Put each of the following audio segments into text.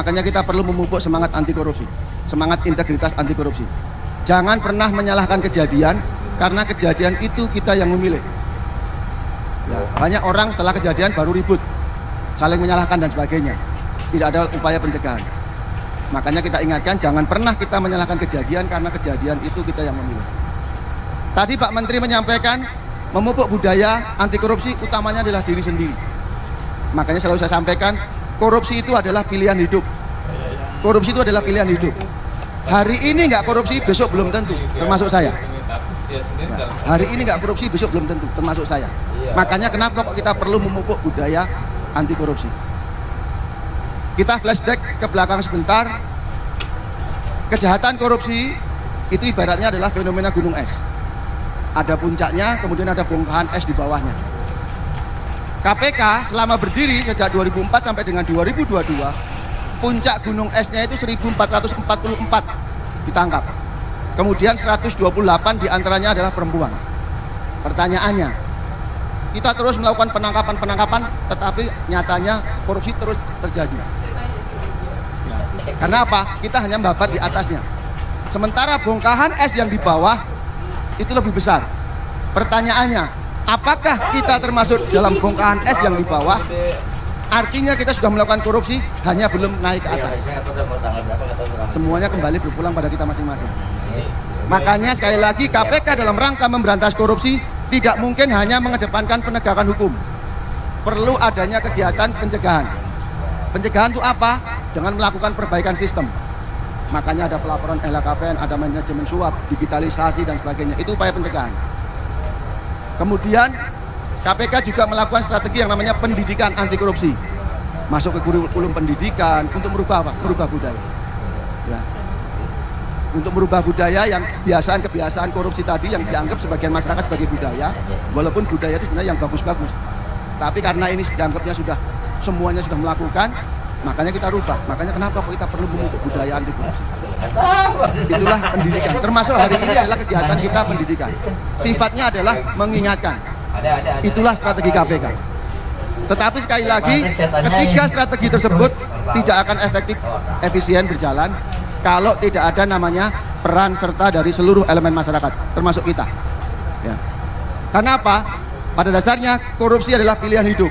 Makanya kita perlu memupuk semangat anti korupsi, semangat integritas anti korupsi. Jangan pernah menyalahkan kejadian, karena kejadian itu kita yang memilih. Ya, banyak orang setelah kejadian baru ribut, saling menyalahkan dan sebagainya. Tidak ada upaya pencegahan. Makanya kita ingatkan, jangan pernah kita menyalahkan kejadian, karena kejadian itu kita yang memilih. Tadi Pak Menteri menyampaikan, memupuk budaya anti korupsi utamanya adalah diri sendiri. Makanya selalu saya sampaikan, korupsi itu adalah pilihan hidup. Korupsi itu adalah pilihan hidup. Hari ini nggak korupsi, besok belum tentu, termasuk saya. Ya, hari ini nggak korupsi, besok belum tentu, termasuk saya. Makanya kenapa kok kita perlu memupuk budaya anti korupsi. Kita flashback ke belakang sebentar. Kejahatan korupsi itu ibaratnya adalah fenomena gunung es. Ada puncaknya, kemudian ada bongkahan es di bawahnya. KPK selama berdiri sejak 2004 sampai dengan 2022, puncak gunung esnya itu 1444 ditangkap. Kemudian 128 diantaranya adalah perempuan. Pertanyaannya, kita terus melakukan penangkapan, tetapi nyatanya korupsi terus terjadi. Ya. Karena apa? Kita hanya membabat di atasnya. Sementara bongkahan es yang di bawah itu lebih besar. Pertanyaannya, apakah kita termasuk dalam bongkahan es yang di bawah? Artinya kita sudah melakukan korupsi, hanya belum naik ke atas. Semuanya kembali berpulang pada kita masing-masing. Makanya sekali lagi, KPK dalam rangka memberantas korupsi tidak mungkin hanya mengedepankan penegakan hukum. Perlu adanya kegiatan pencegahan. Pencegahan itu apa? Dengan melakukan perbaikan sistem. Makanya ada pelaporan LHKPN, ada manajemen suap, digitalisasi dan sebagainya. Itu upaya pencegahan. Kemudian KPK juga melakukan strategi yang namanya pendidikan anti korupsi. Masuk ke kurikulum pendidikan untuk merubah apa? Merubah budaya. Ya. Untuk merubah budaya yang kebiasaan korupsi tadi yang dianggap sebagian masyarakat sebagai budaya, walaupun budaya itu sebenarnya yang bagus-bagus. Tapi karena ini dianggapnya semuanya sudah melakukan, makanya kita rubah. Makanya kenapa kok kita perlu memupuk budaya anti korupsi? Itulah pendidikan. Termasuk hari ini adalah kegiatan kita pendidikan. Sifatnya adalah mengingatkan. Itulah strategi KPK. Tetapi sekali lagi, ketiga strategi tersebut tidak akan efisien berjalan kalau tidak ada namanya peran serta dari seluruh elemen masyarakat, termasuk kita. Ya. Karena apa? Pada dasarnya korupsi adalah pilihan hidup.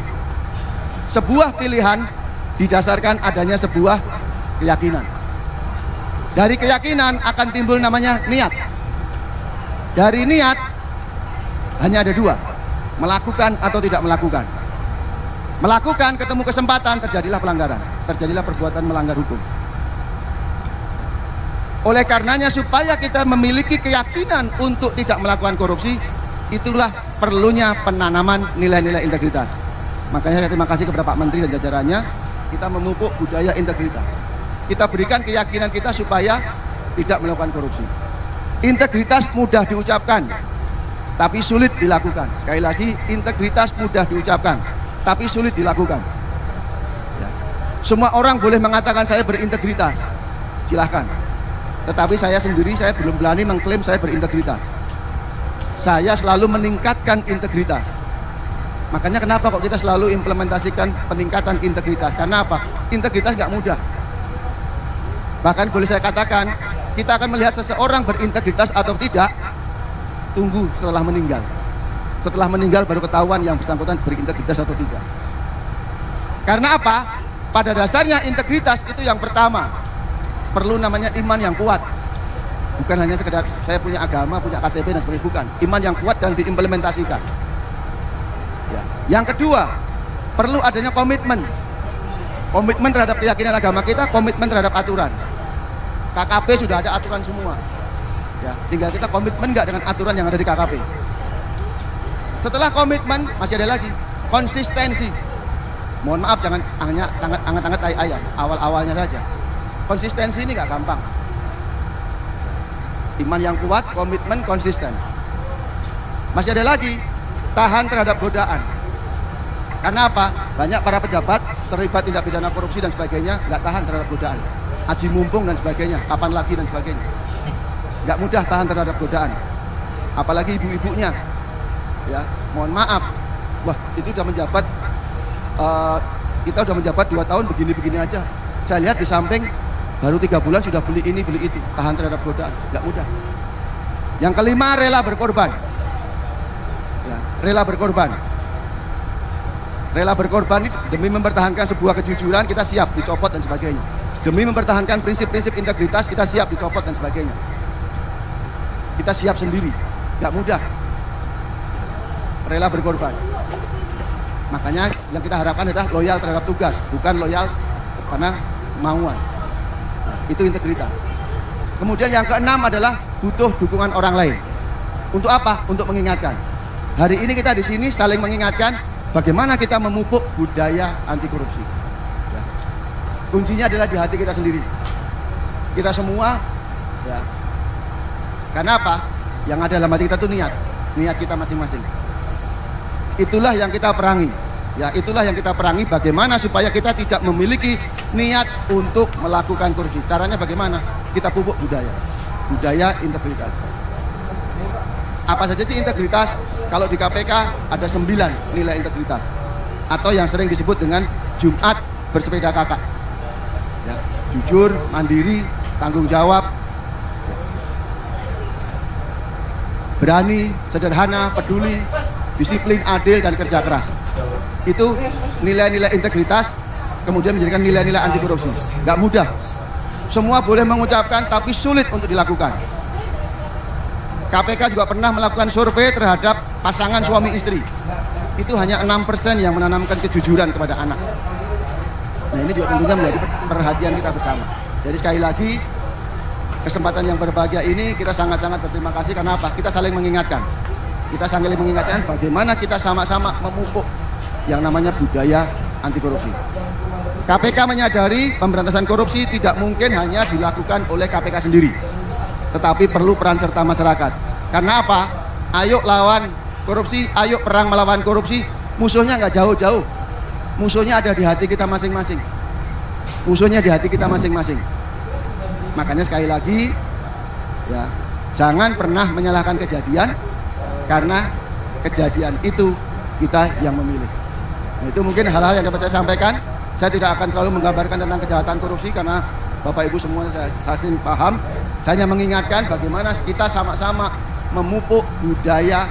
Sebuah pilihan didasarkan adanya sebuah keyakinan. Dari keyakinan akan timbul namanya niat. Dari niat hanya ada dua, melakukan atau tidak melakukan. Melakukan, ketemu kesempatan, terjadilah pelanggaran, terjadilah perbuatan melanggar hukum. Oleh karenanya, supaya kita memiliki keyakinan untuk tidak melakukan korupsi, itulah perlunya penanaman nilai-nilai integritas. Makanya saya terima kasih kepada Pak Menteri dan jajarannya, kita memupuk budaya integritas. Kita berikan keyakinan kita supaya tidak melakukan korupsi. Integritas mudah diucapkan, tapi sulit dilakukan. Sekali lagi, integritas mudah diucapkan, tapi sulit dilakukan. Ya. Semua orang boleh mengatakan saya berintegritas, silahkan. Tetapi saya sendiri, saya belum berani mengklaim saya berintegritas. Saya selalu meningkatkan integritas. Makanya kenapa kok kita selalu implementasikan peningkatan integritas? Karena apa? Integritas nggak mudah. Bahkan boleh saya katakan, kita akan melihat seseorang berintegritas atau tidak, tunggu setelah meninggal. Setelah meninggal baru ketahuan yang bersangkutan berintegritas atau tidak. Karena apa? Pada dasarnya integritas itu yang pertama, perlu namanya iman yang kuat. Bukan hanya sekedar saya punya agama, punya KTP dan sebagainya, bukan. Iman yang kuat dan diimplementasikan. Ya. Yang kedua, perlu adanya komitmen. Komitmen terhadap keyakinan agama kita, komitmen terhadap aturan. KKP sudah ada aturan semua. Ya, tinggal kita komitmen nggak dengan aturan yang ada di KKP. Setelah komitmen masih ada lagi konsistensi. Mohon maaf, jangan anget-anget tai ayam, awal-awalnya saja. Konsistensi ini nggak gampang. Iman yang kuat, komitmen, konsisten. Masih ada lagi, tahan terhadap godaan. Karena apa? Banyak para pejabat terlibat tindak pidana korupsi dan sebagainya, nggak tahan terhadap godaan. Aji mumpung dan sebagainya, kapan lagi dan sebagainya. Nggak mudah tahan terhadap godaan. Apalagi ibu-ibunya. Ya, mohon maaf. Wah, itu udah menjabat, kita udah menjabat 2 tahun begini-begini aja. Saya lihat di samping baru 3 bulan sudah beli ini, beli itu, tahan terhadap godaan, nggak mudah. Yang kelima, rela berkorban. Ya, rela berkorban. Rela berkorban itu demi mempertahankan sebuah kejujuran, kita siap dicopot dan sebagainya. Demi mempertahankan prinsip-prinsip integritas, kita siap dicopot dan sebagainya. Kita siap sendiri, nggak mudah. Rela berkorban. Makanya yang kita harapkan adalah loyal terhadap tugas, bukan loyal karena kemauan. Itu integritas. Kemudian yang keenam adalah butuh dukungan orang lain. Untuk apa? Untuk mengingatkan. Hari ini kita di sini saling mengingatkan bagaimana kita memupuk budaya anti korupsi. Ya. Kuncinya adalah di hati kita sendiri. Kita semua, ya. Karena apa? Yang ada dalam hati kita itu niat kita masing-masing. Itulah yang kita perangi. Ya, itulah yang kita perangi. Bagaimana supaya kita tidak memiliki niat untuk melakukan korupsi. Caranya bagaimana? Kita pupuk budaya integritas. Apa saja sih integritas? Kalau di KPK ada 9 nilai integritas, atau yang sering disebut dengan Jumat bersepeda kakak. Ya, jujur, mandiri, tanggung jawab, berani, sederhana, peduli, disiplin, adil, dan kerja keras. Itu nilai-nilai integritas, kemudian menjadikan nilai-nilai anti korupsi. Gak mudah. Semua boleh mengucapkan, tapi sulit untuk dilakukan. KPK juga pernah melakukan survei terhadap pasangan suami istri. Itu hanya 6% yang menanamkan kejujuran kepada anak. Nah, ini juga tentunya menjadi perhatian kita bersama. Jadi sekali lagi, kesempatan yang berbahagia ini kita sangat-sangat berterima kasih. Karena apa? Kita saling mengingatkan. Kita saling mengingatkan bagaimana kita sama-sama memupuk yang namanya budaya anti korupsi. KPK menyadari pemberantasan korupsi tidak mungkin hanya dilakukan oleh KPK sendiri, tetapi perlu peran serta masyarakat. Karena apa? Ayo lawan korupsi, ayo perang melawan korupsi. Musuhnya nggak jauh-jauh. Musuhnya ada di hati kita masing-masing. Musuhnya di hati kita masing-masing. Makanya sekali lagi, ya, jangan pernah menyalahkan kejadian, karena kejadian itu kita yang memilih. Nah, itu mungkin hal-hal yang dapat saya sampaikan. Saya tidak akan terlalu menggambarkan tentang kejahatan korupsi karena Bapak Ibu semua saya paham. Saya hanya mengingatkan bagaimana kita sama-sama memupuk budaya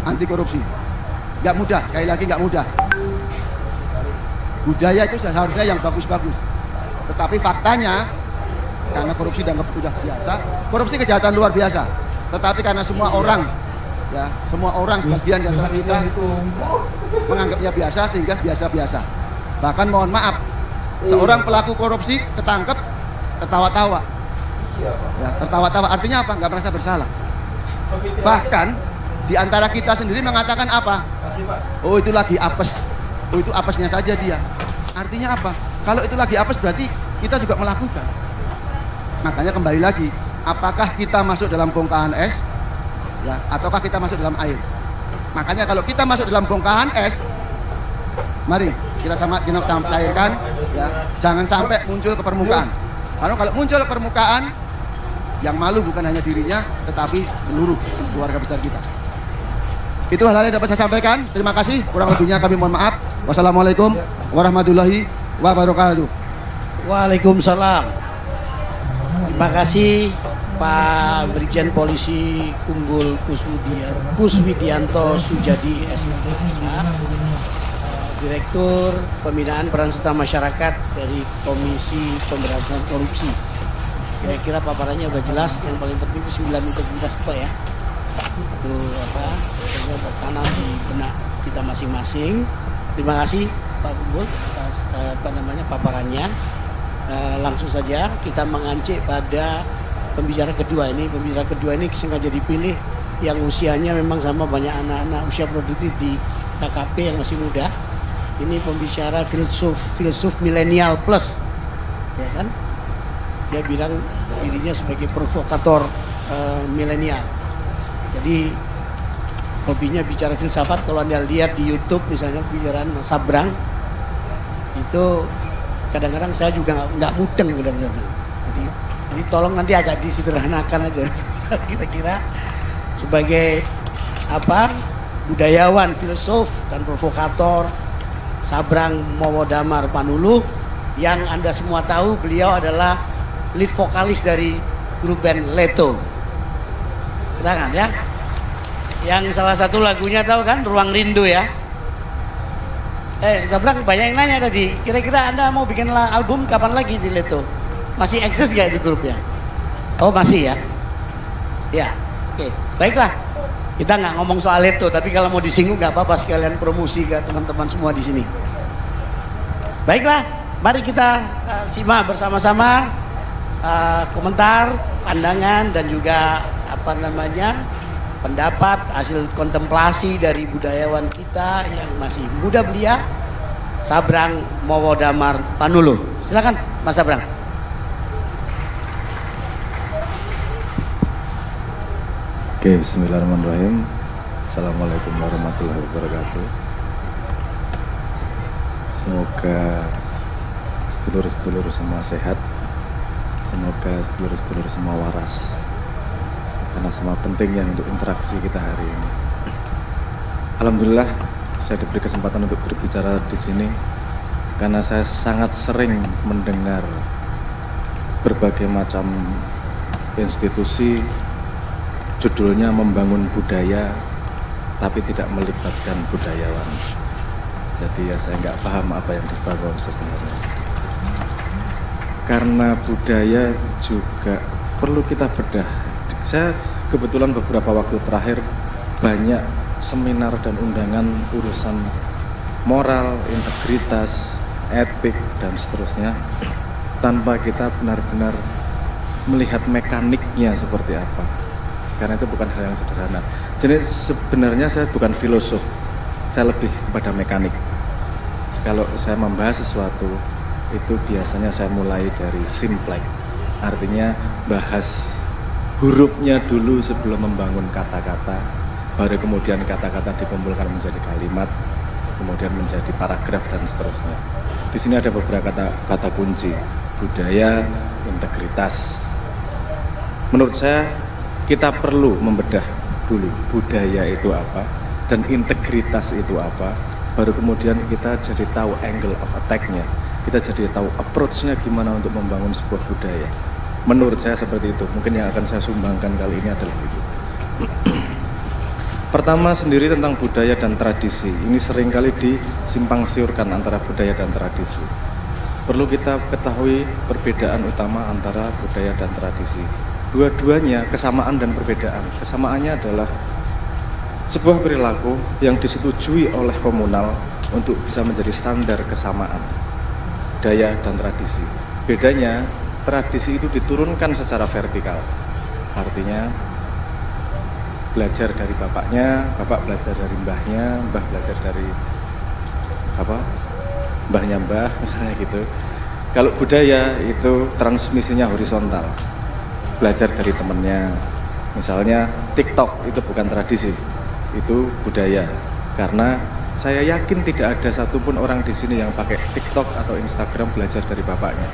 anti korupsi. Gak mudah, sekali lagi gak mudah. Budaya itu seharusnya yang bagus-bagus. Tetapi faktanya, karena korupsi dianggap sudah biasa, korupsi kejahatan luar biasa. Tetapi karena semua orang, ya, semua orang sebagian di antara kita menganggapnya biasa sehingga biasa-biasa. Bahkan mohon maaf, seorang pelaku korupsi ketangkep, tertawa-tawa. Ya, tertawa-tawa artinya apa? Nggak merasa bersalah. Bahkan di antara kita sendiri mengatakan apa? Oh, itu lagi apes. Oh, itu apesnya saja dia. Artinya apa? Kalau itu lagi apes berarti kita juga melakukan. Makanya kembali lagi, apakah kita masuk dalam bongkahan es, ya, ataukah kita masuk dalam air? Makanya kalau kita masuk dalam bongkahan es, mari kita cairkan, ya, jangan sampai muncul ke permukaan. Karena kalau muncul ke permukaan, yang malu bukan hanya dirinya, tetapi seluruh keluarga besar kita. Itu hal-hal yang dapat saya sampaikan. Terima kasih. Kurang lebihnya kami mohon maaf. Wassalamualaikum warahmatullahi wabarakatuh. Waalaikumsalam. Terima kasih Pak Brigjen Polisi Unggul Kuswidianto Sujadi SPK, Direktur Pembinaan Peran Serta Masyarakat dari Komisi Pemberantasan Korupsi. Kira-kira paparannya udah jelas. Yang paling penting itu 9 integritas itu, Pak, ya. Itu apa? Tertanam di benak kita masing-masing. Terima kasih Pak Unggul atas paparannya. Langsung saja kita mengancik pada pembicara kedua ini. Pembicara kedua ini sengaja dipilih yang usianya memang sama banyak anak-anak usia produktif di KKP yang masih muda. Ini pembicara filsuf milenial plus, ya kan? Dia bilang dirinya sebagai provokator milenial. Jadi hobinya bicara filsafat. Kalau Anda lihat di YouTube misalnya pembicaraan Sabrang, itu kadang-kadang saya juga nggak mudeng kadang-kadang. Jadi tolong nanti agak disederhanakan aja. Kira-kira sebagai apa, budayawan, filsuf dan provokator Sabrang Mowodamar Panuluh Yang Anda semua tahu beliau adalah lead vokalis dari grup band Leto. Tangan ya. Yang salah satu lagunya tahu kan, Ruang Rindu ya. Sabrang banyak yang nanya tadi, kira-kira Anda mau bikin album kapan lagi di Leto? Masih eksis gak di grupnya? Oh masih ya? Ya, oke. Baiklah, kita nggak ngomong soal Leto, tapi kalau mau disinggung nggak apa-apa, sekalian promosi ke teman-teman semua di sini. Baiklah, mari kita simak bersama-sama komentar, pandangan, dan juga pendapat hasil kontemplasi dari budayawan kita yang masih muda belia, Sabrang Mowodamar Panuluh. Silakan Mas Sabrang. Oke, bismillahirrahmanirrahim. Assalamualaikum warahmatullahi wabarakatuh. Semoga sedulur-sedulur semua sehat. Semoga sedulur-sedulur semua waras. Karena sama pentingnya untuk interaksi kita hari ini. Alhamdulillah saya diberi kesempatan untuk berbicara di sini karena saya sangat sering mendengar berbagai macam institusi judulnya membangun budaya tapi tidak melibatkan budayawan. Jadi ya saya nggak paham apa yang dibangun sebenarnya. Karena budaya juga perlu kita bedah. Saya kebetulan beberapa waktu terakhir banyak seminar dan undangan urusan moral, integritas, etik, dan seterusnya tanpa kita benar-benar melihat mekaniknya seperti apa. Karena itu bukan hal yang sederhana. Jadi sebenarnya saya bukan filosof, saya lebih pada mekanik. Kalau saya membahas sesuatu itu biasanya saya mulai dari simplex, artinya bahas hurufnya dulu sebelum membangun kata-kata, baru kemudian kata-kata dikumpulkan menjadi kalimat, kemudian menjadi paragraf dan seterusnya. Di sini ada beberapa kata kunci: budaya, integritas. Menurut saya kita perlu membedah dulu budaya itu apa dan integritas itu apa, baru kemudian kita jadi tahu angle of attack-nya, kita jadi tahu approach-nya gimana untuk membangun sebuah budaya. Menurut saya seperti itu. Mungkin yang akan saya sumbangkan kali ini adalah itu. Pertama sendiri tentang budaya dan tradisi. Ini seringkali disimpang siurkan antara budaya dan tradisi. Perlu kita ketahui perbedaan utama antara budaya dan tradisi. Dua-duanya kesamaan dan perbedaan. Kesamaannya adalah sebuah perilaku yang disetujui oleh komunal untuk bisa menjadi standar kesamaan budaya dan tradisi. Bedanya, tradisi itu diturunkan secara vertikal, artinya belajar dari bapaknya, bapak belajar dari mbahnya, mbah belajar dari mbahnya mbah, misalnya gitu. Kalau budaya itu transmisinya horizontal, belajar dari temennya. Misalnya TikTok itu bukan tradisi, itu budaya. Karena saya yakin tidak ada satupun orang di sini yang pakai TikTok atau Instagram belajar dari bapaknya.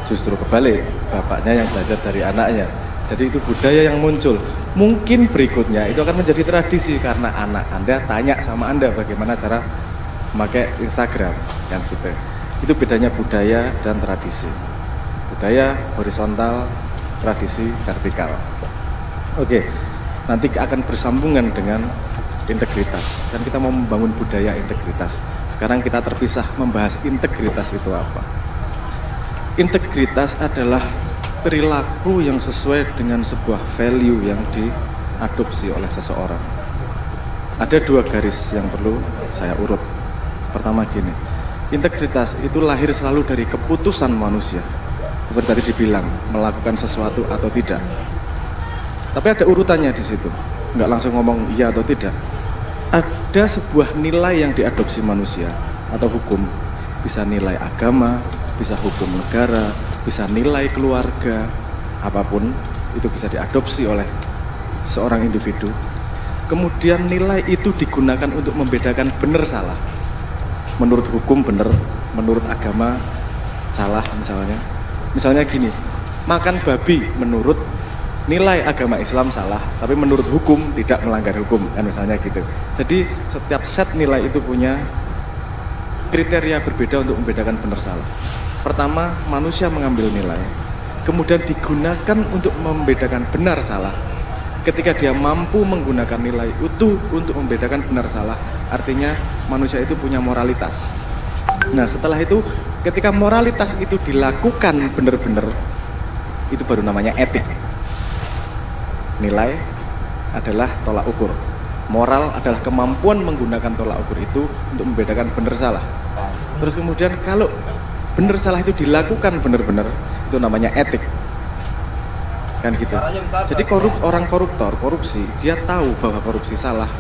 Justru kebalik, bapaknya yang belajar dari anaknya. Jadi itu budaya yang muncul. Mungkin berikutnya itu akan menjadi tradisi karena anak Anda tanya sama Anda bagaimana cara memakai Instagram, kan gitu. Itu bedanya budaya dan tradisi. Budaya horizontal, tradisi vertikal. Oke, nanti akan bersambungan dengan integritas. Kan kita mau membangun budaya integritas. Sekarang kita terpisah membahas integritas itu apa. Integritas adalah perilaku yang sesuai dengan sebuah value yang diadopsi oleh seseorang. Ada dua garis yang perlu saya urut. Pertama gini, integritas itu lahir selalu dari keputusan manusia. Seperti tadi dibilang, melakukan sesuatu atau tidak. Tapi ada urutannya di situ. Nggak langsung ngomong iya atau tidak. Ada sebuah nilai yang diadopsi manusia atau hukum. Bisa nilai agama, bisa hukum negara, bisa nilai keluarga, apapun itu bisa diadopsi oleh seorang individu. Kemudian nilai itu digunakan untuk membedakan benar salah. Menurut hukum benar, menurut agama salah misalnya. Misalnya gini, makan babi menurut nilai agama Islam salah, tapi menurut hukum tidak melanggar hukum, kan misalnya gitu. Jadi setiap set nilai itu punya kriteria berbeda untuk membedakan benar salah. Pertama, manusia mengambil nilai, kemudian digunakan untuk membedakan benar salah. Ketika dia mampu menggunakan nilai utuh untuk membedakan benar salah, artinya manusia itu punya moralitas. Nah, setelah itu ketika moralitas itu dilakukan benar-benar, itu baru namanya etik. Nilai adalah tolak ukur. Moral adalah kemampuan menggunakan tolak ukur itu untuk membedakan benar salah. Terus kemudian kalau benar salah itu dilakukan benar-benar, itu namanya etik. Kan gitu. Jadi orang koruptor, korupsi, dia tahu bahwa korupsi salah.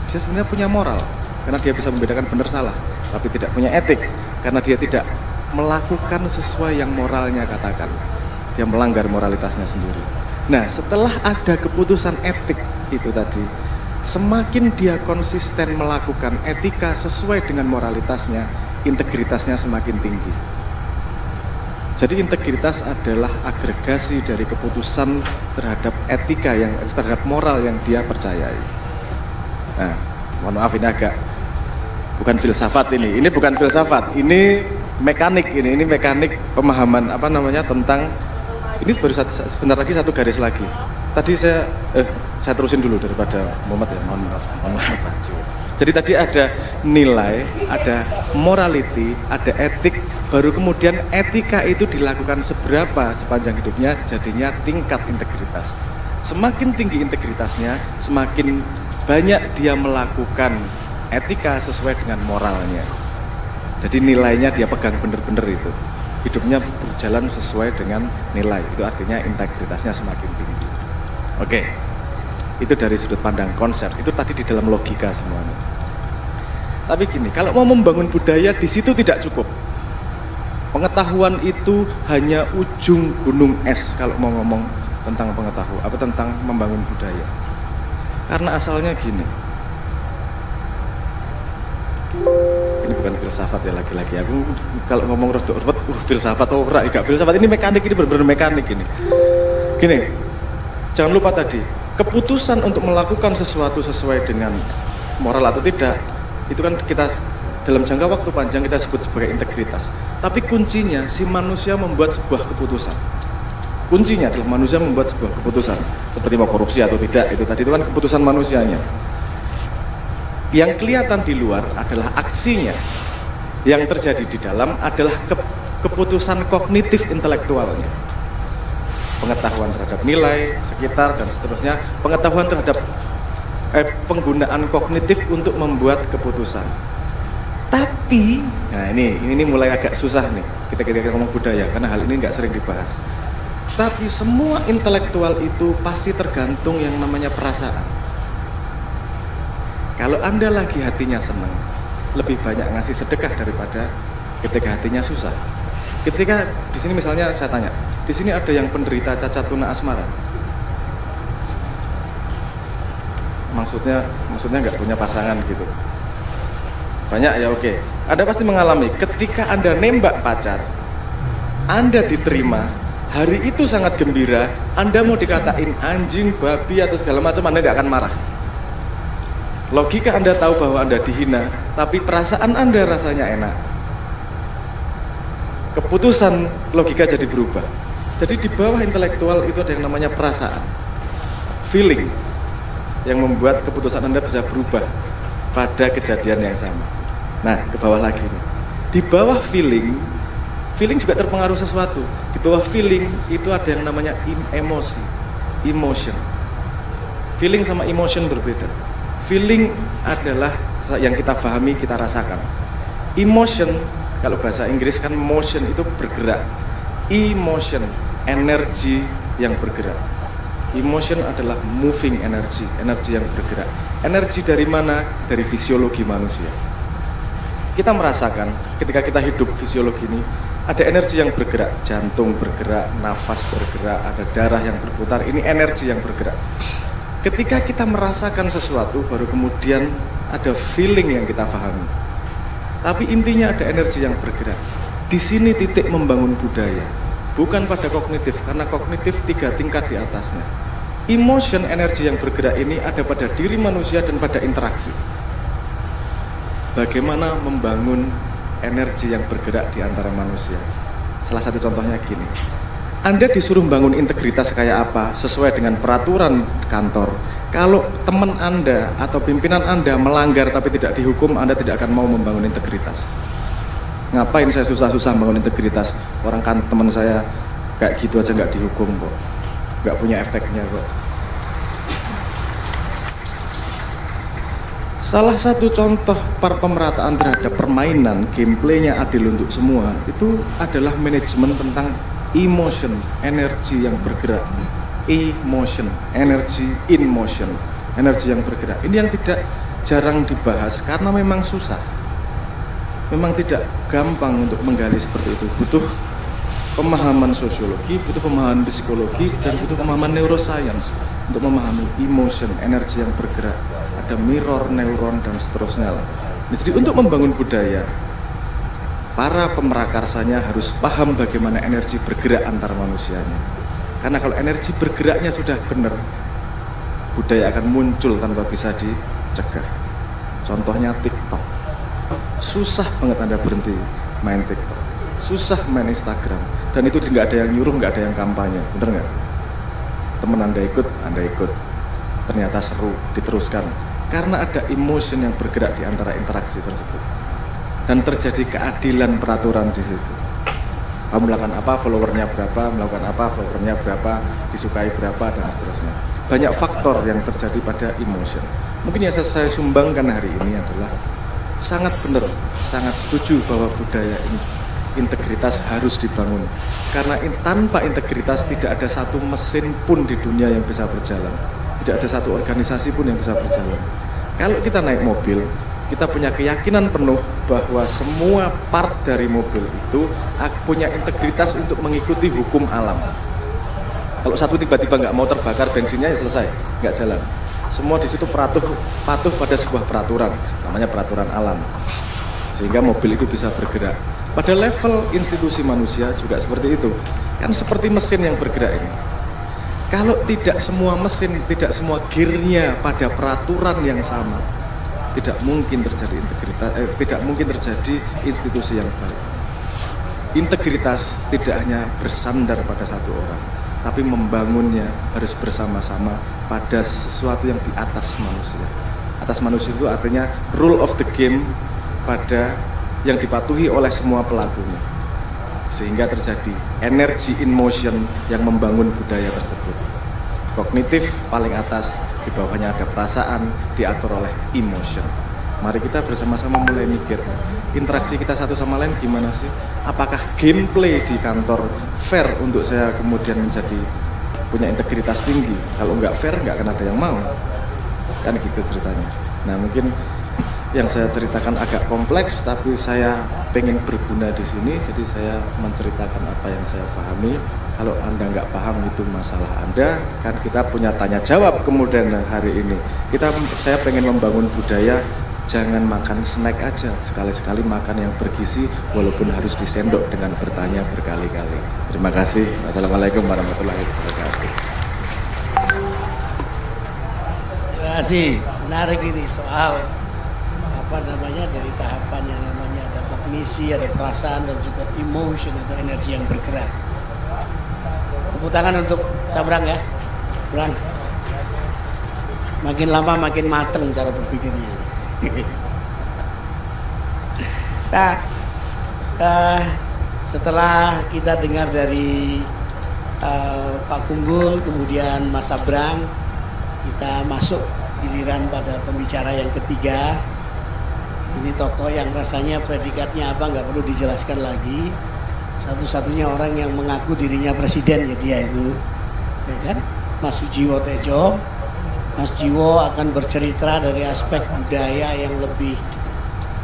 Dia sebenarnya punya moral karena dia bisa membedakan benar salah, tapi tidak punya etik karena dia tidak melakukan sesuai yang moralnya katakan. Dia melanggar moralitasnya sendiri. Nah, setelah ada keputusan etik itu tadi, semakin dia konsisten melakukan etika sesuai dengan moralitasnya, integritasnya semakin tinggi. Jadi integritas adalah agregasi dari keputusan terhadap etika terhadap moral yang dia percayai. Nah, mohon maaf ini agak bukan filsafat ini bukan filsafat, ini mekanik ini mekanik pemahaman tentang ini baru sebentar lagi satu garis lagi. Tadi saya terusin dulu daripada Muhammad ya, mohon maaf Pak. Jadi tadi ada nilai, ada morality, ada etik, baru kemudian etika itu dilakukan seberapa sepanjang hidupnya, jadinya tingkat integritas. Semakin tinggi integritasnya, semakin banyak dia melakukan etika sesuai dengan moralnya. Jadi nilainya dia pegang benar-benar itu. Hidupnya berjalan sesuai dengan nilai, itu artinya integritasnya semakin tinggi. Oke. Itu dari sudut pandang konsep, itu tadi di dalam logika semuanya. Tapi gini, kalau mau membangun budaya di situ tidak cukup. Pengetahuan itu hanya ujung gunung es kalau mau ngomong tentang pengetahuan, tentang membangun budaya. Karena asalnya gini. Ini bukan filsafat ya lagi-lagi. Aku kalau ngomong rodok filsafat gak filsafat, ini mekanik, ini benar-benar mekanik ini. Gini, jangan lupa tadi, keputusan untuk melakukan sesuatu sesuai dengan moral atau tidak, itu kan kita dalam jangka waktu panjang kita sebut sebagai integritas. Tapi kuncinya si manusia membuat sebuah keputusan. Kuncinya adalah manusia membuat sebuah keputusan, seperti mau korupsi atau tidak, itu tadi itu kan keputusan manusianya. Yang kelihatan di luar adalah aksinya. Yang terjadi di dalam adalah keputusan kognitif intelektualnya. Pengetahuan terhadap nilai, sekitar, dan seterusnya, pengetahuan terhadap penggunaan kognitif untuk membuat keputusan. Tapi, nah ini mulai agak susah nih, kita ngomong budaya, karena hal ini nggak sering dibahas. Tapi semua intelektual itu pasti tergantung yang namanya perasaan. Kalau Anda lagi hatinya senang, lebih banyak ngasih sedekah daripada ketika hatinya susah. Ketika di sini misalnya saya tanya, di sini ada yang penderita cacat tuna asmara. Maksudnya nggak punya pasangan gitu. Banyak ya, oke. Anda pasti mengalami ketika Anda nembak pacar, Anda diterima, hari itu sangat gembira, Anda mau dikatain anjing, babi atau segala macam, Anda nggak akan marah. Logika Anda tahu bahwa Anda dihina, tapi perasaan Anda rasanya enak. Keputusan logika jadi berubah. Jadi di bawah intelektual itu ada yang namanya perasaan, feeling, yang membuat keputusan Anda bisa berubah pada kejadian yang sama. Nah, ke bawah lagi nih. Di bawah feeling juga terpengaruh sesuatu. Di bawah feeling itu ada yang namanya emosi, emotion. Feeling sama emotion berbeda. Feeling adalah yang kita pahami, kita rasakan. Emotion, kalau bahasa Inggris kan motion itu bergerak. Emotion, energi yang bergerak. Emotion adalah moving energy, energi yang bergerak. Energi dari mana? Dari fisiologi manusia. Kita merasakan ketika kita hidup fisiologi ini, ada energi yang bergerak, jantung bergerak, nafas bergerak, ada darah yang berputar, ini energi yang bergerak. Ketika kita merasakan sesuatu, baru kemudian ada feeling yang kita pahami. Tapi intinya ada energi yang bergerak. Di sini titik membangun budaya, bukan pada kognitif, karena kognitif 3 tingkat di atasnya. Emotion, energi yang bergerak ini ada pada diri manusia dan pada interaksi. Bagaimana membangun energi yang bergerak di antara manusia. Salah satu contohnya gini, Anda disuruh bangun integritas kayak apa sesuai dengan peraturan kantor. Kalau teman Anda atau pimpinan Anda melanggar tapi tidak dihukum, Anda tidak akan mau membangun integritas. Ngapain saya susah-susah bangun integritas? Orang kan teman saya kayak gitu aja nggak dihukum kok, nggak punya efeknya kok. Salah satu contoh pemerataan terhadap permainan, gameplaynya adil untuk semua, itu adalah manajemen tentang emotion, energi yang bergerak. Emotion, energy in motion, energi yang bergerak. Ini yang tidak jarang dibahas karena memang susah. Memang tidak gampang untuk menggali seperti itu. Butuh pemahaman sosiologi, butuh pemahaman psikologi, dan butuh pemahaman neuroscience untuk memahami emotion, energi yang bergerak. Ada mirror, neuron, dan seterusnya. Nah, jadi untuk membangun budaya, para pemerakarsanya harus paham bagaimana energi bergerak antar manusianya. Karena kalau energi bergeraknya sudah benar, budaya akan muncul tanpa bisa dicegah. Contohnya TikTok. Susah banget Anda berhenti main TikTok, susah main Instagram, dan itu nggak ada yang nyuruh, nggak ada yang kampanye, bener nggak? Temen Anda ikut, ternyata seru, diteruskan. Karena ada emotion yang bergerak di antara interaksi tersebut, dan terjadi keadilan peraturan di situ. Kamu melakukan apa, followernya berapa, melakukan apa, followernya berapa, disukai berapa, dan seterusnya. Banyak faktor yang terjadi pada emotion. Mungkin yang saya sumbangkan hari ini adalah sangat benar, sangat setuju bahwa budaya ini, integritas harus dibangun. Karena tanpa integritas tidak ada satu mesin pun di dunia yang bisa berjalan. Tidak ada satu organisasi pun yang bisa berjalan. Kalau kita naik mobil, kita punya keyakinan penuh bahwa semua part dari mobil itu punya integritas untuk mengikuti hukum alam. Kalau satu tiba-tiba nggak mau terbakar bensinnya, ya selesai, nggak jalan. Semua di situ patuh pada sebuah peraturan, namanya peraturan alam, sehingga mobil itu bisa bergerak. Pada level institusi manusia juga seperti itu, kan seperti mesin yang bergerak ini. Kalau tidak semua mesin, tidak semua gearnya pada peraturan yang sama, tidak mungkin terjadi integritas, tidak mungkin terjadi institusi yang baik. Integritas tidak hanya bersandar pada satu orang, tapi membangunnya harus bersama-sama pada sesuatu yang di atas manusia. Atas manusia itu artinya rule of the game pada yang dipatuhi oleh semua pelakunya, sehingga terjadi energy in motion yang membangun budaya tersebut. Kognitif paling atas, di bawahnya ada perasaan, diatur oleh emotion. Mari kita bersama-sama mulai mikir, interaksi kita satu sama lain gimana sih? Apakah gameplay di kantor fair untuk saya kemudian menjadi punya integritas tinggi? Kalau nggak fair, nggak akan ada yang mau. Kan gitu ceritanya. Nah, mungkin yang saya ceritakan agak kompleks, tapi saya pengen berguna di sini, jadi saya menceritakan apa yang saya pahami. Kalau Anda nggak paham, itu masalah Anda, kan kita punya tanya jawab kemudian hari ini. Saya pengen membangun budaya, jangan makan snack aja, sekali-sekali makan yang bergizi, walaupun harus disendok dengan bertanya berkali-kali. Terima kasih. Wassalamualaikum warahmatullahi wabarakatuh. Terima kasih. Menarik ini soal dari tahapan yang namanya ada kognisi, ada perasaan, dan juga emotion atau energi yang bergerak. Tepuk tangan untuk Sabrang ya, Brang. Makin lama makin mateng cara berpikirnya. Nah, setelah kita dengar dari Pak Kunggul, kemudian Mas Sabrang, kita masuk giliran pada pembicara yang ketiga. Ini tokoh yang rasanya predikatnya apa nggak perlu dijelaskan lagi. Satu-satunya orang yang mengaku dirinya presiden, ya dia itu, ya kan? Mas Sujiwo Tejo. Mas Jiwo akan bercerita dari aspek budaya yang lebih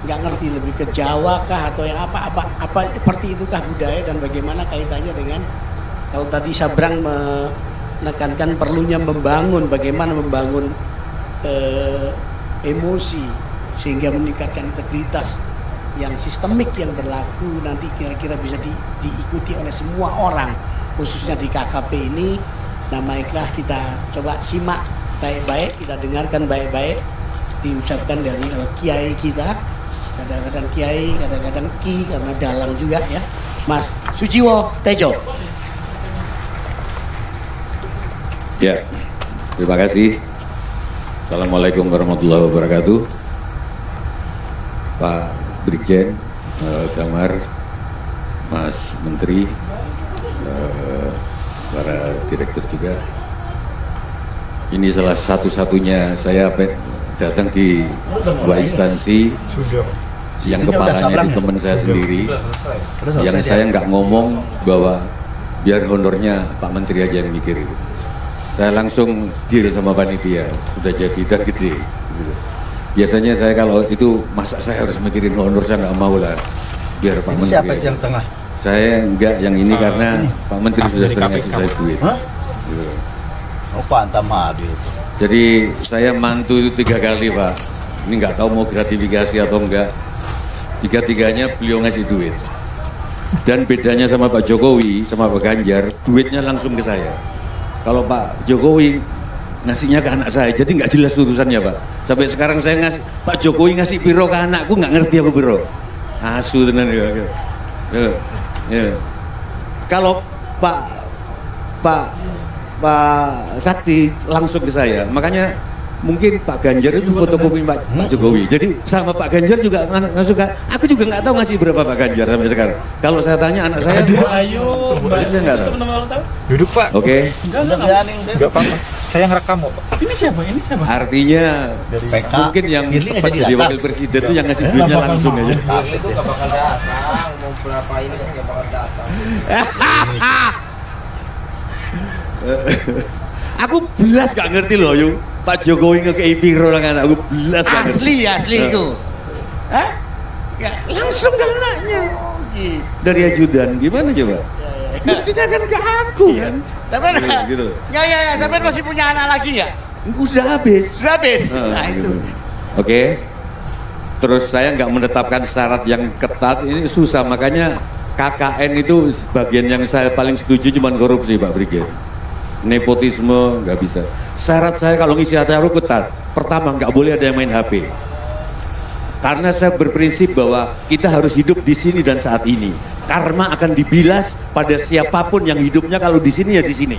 nggak ngerti, lebih ke Jawa kah atau yang apa seperti itukah budaya, dan bagaimana kaitannya dengan kalau tadi Sabrang menekankan perlunya membangun, bagaimana membangun emosi sehingga meningkatkan integritas yang sistemik yang berlaku nanti kira-kira bisa diikuti oleh semua orang, khususnya di KKP ini. Nah, baiklah kita coba simak baik-baik, kita dengarkan baik-baik diucapkan dari Kiai kita kadang-kadang Kiai, kadang-kadang Ki, karena dalang juga ya. Mas Sujiwo Tejo. Ya, terima kasih. Assalamualaikum warahmatullahi wabarakatuh. Pak Brigjen, Damar, Mas Menteri, para direktur juga. Ini salah satu-satunya saya datang di sebuah instansi yang kepalanya itu teman saya sendiri, yang saya nggak ngomong bahwa biar honornya Pak Menteri aja yang mikir itu. Saya langsung deal sama panitia, udah jadi dan gede. Biasanya saya kalau itu masa saya harus mikirin honor, saya nggak mau lah. Biar Pak Menteri. Siapa yang tengah? Saya enggak yang ini karena ini. Pak Menteri sudah sering ngasih saya duit. Gitu. Oh Pak Antamadi. Jadi saya mantu itu 3 kali Pak. Ini nggak tahu mau gratifikasi atau enggak. 3-tiganya beliau ngasih duit. Dan bedanya sama Pak Jokowi, sama Pak Ganjar, duitnya langsung ke saya. Kalau Pak Jokowi ngasihnya ke anak saya, jadi nggak jelas urusannya Pak. Sampai sekarang saya Pak Jokowi ngasih piro ke anakku, nggak ngerti aku piro. Asu tenan ya. Ya. Kalau Pak Sakti langsung ke saya, makanya mungkin Pak Ganjar itu fotokopi Pak Jokowi. Jadi sama Pak Ganjar juga langsung kan. Aku juga nggak tahu ngasih berapa Pak Ganjar sampai sekarang. Kalau saya tanya anak saya, ayo, saya nggak tahu. Duduk Pak. Oke. Enggak apa-apa. Saya ngerekam kok. Ini siapa? Ini siapa? Artinya mungkin yang tepat jadi wakil presiden itu yang ngasih duitnya langsung aja. Itu nggak bakal datang. Mau berapa ini nggak bakal datang. Aku belas gak ngerti loh Yung. Pak Jokowi ngekei piro orang anak aku belas gak ngerti. Asli itu. Hah? Ya, langsung ke anaknya. Dari ajudan gimana coba? Mestinya kan ke aku kan. Sampai gitu. Ya, sampai masih punya anak lagi ya? Sudah habis. Sudah habis. Nah itu. Gitu. Oke. Terus saya nggak menetapkan syarat yang ketat, ini susah, makanya KKN itu bagian yang saya paling setuju cuma korupsi Pak Brigjen. Nepotisme nggak bisa. Syarat saya kalau ngisi acara ketat. Pertama nggak boleh ada yang main HP. Karena saya berprinsip bahwa kita harus hidup di sini dan saat ini. Karma akan dibilas pada siapapun yang hidupnya kalau di sini ya di sini.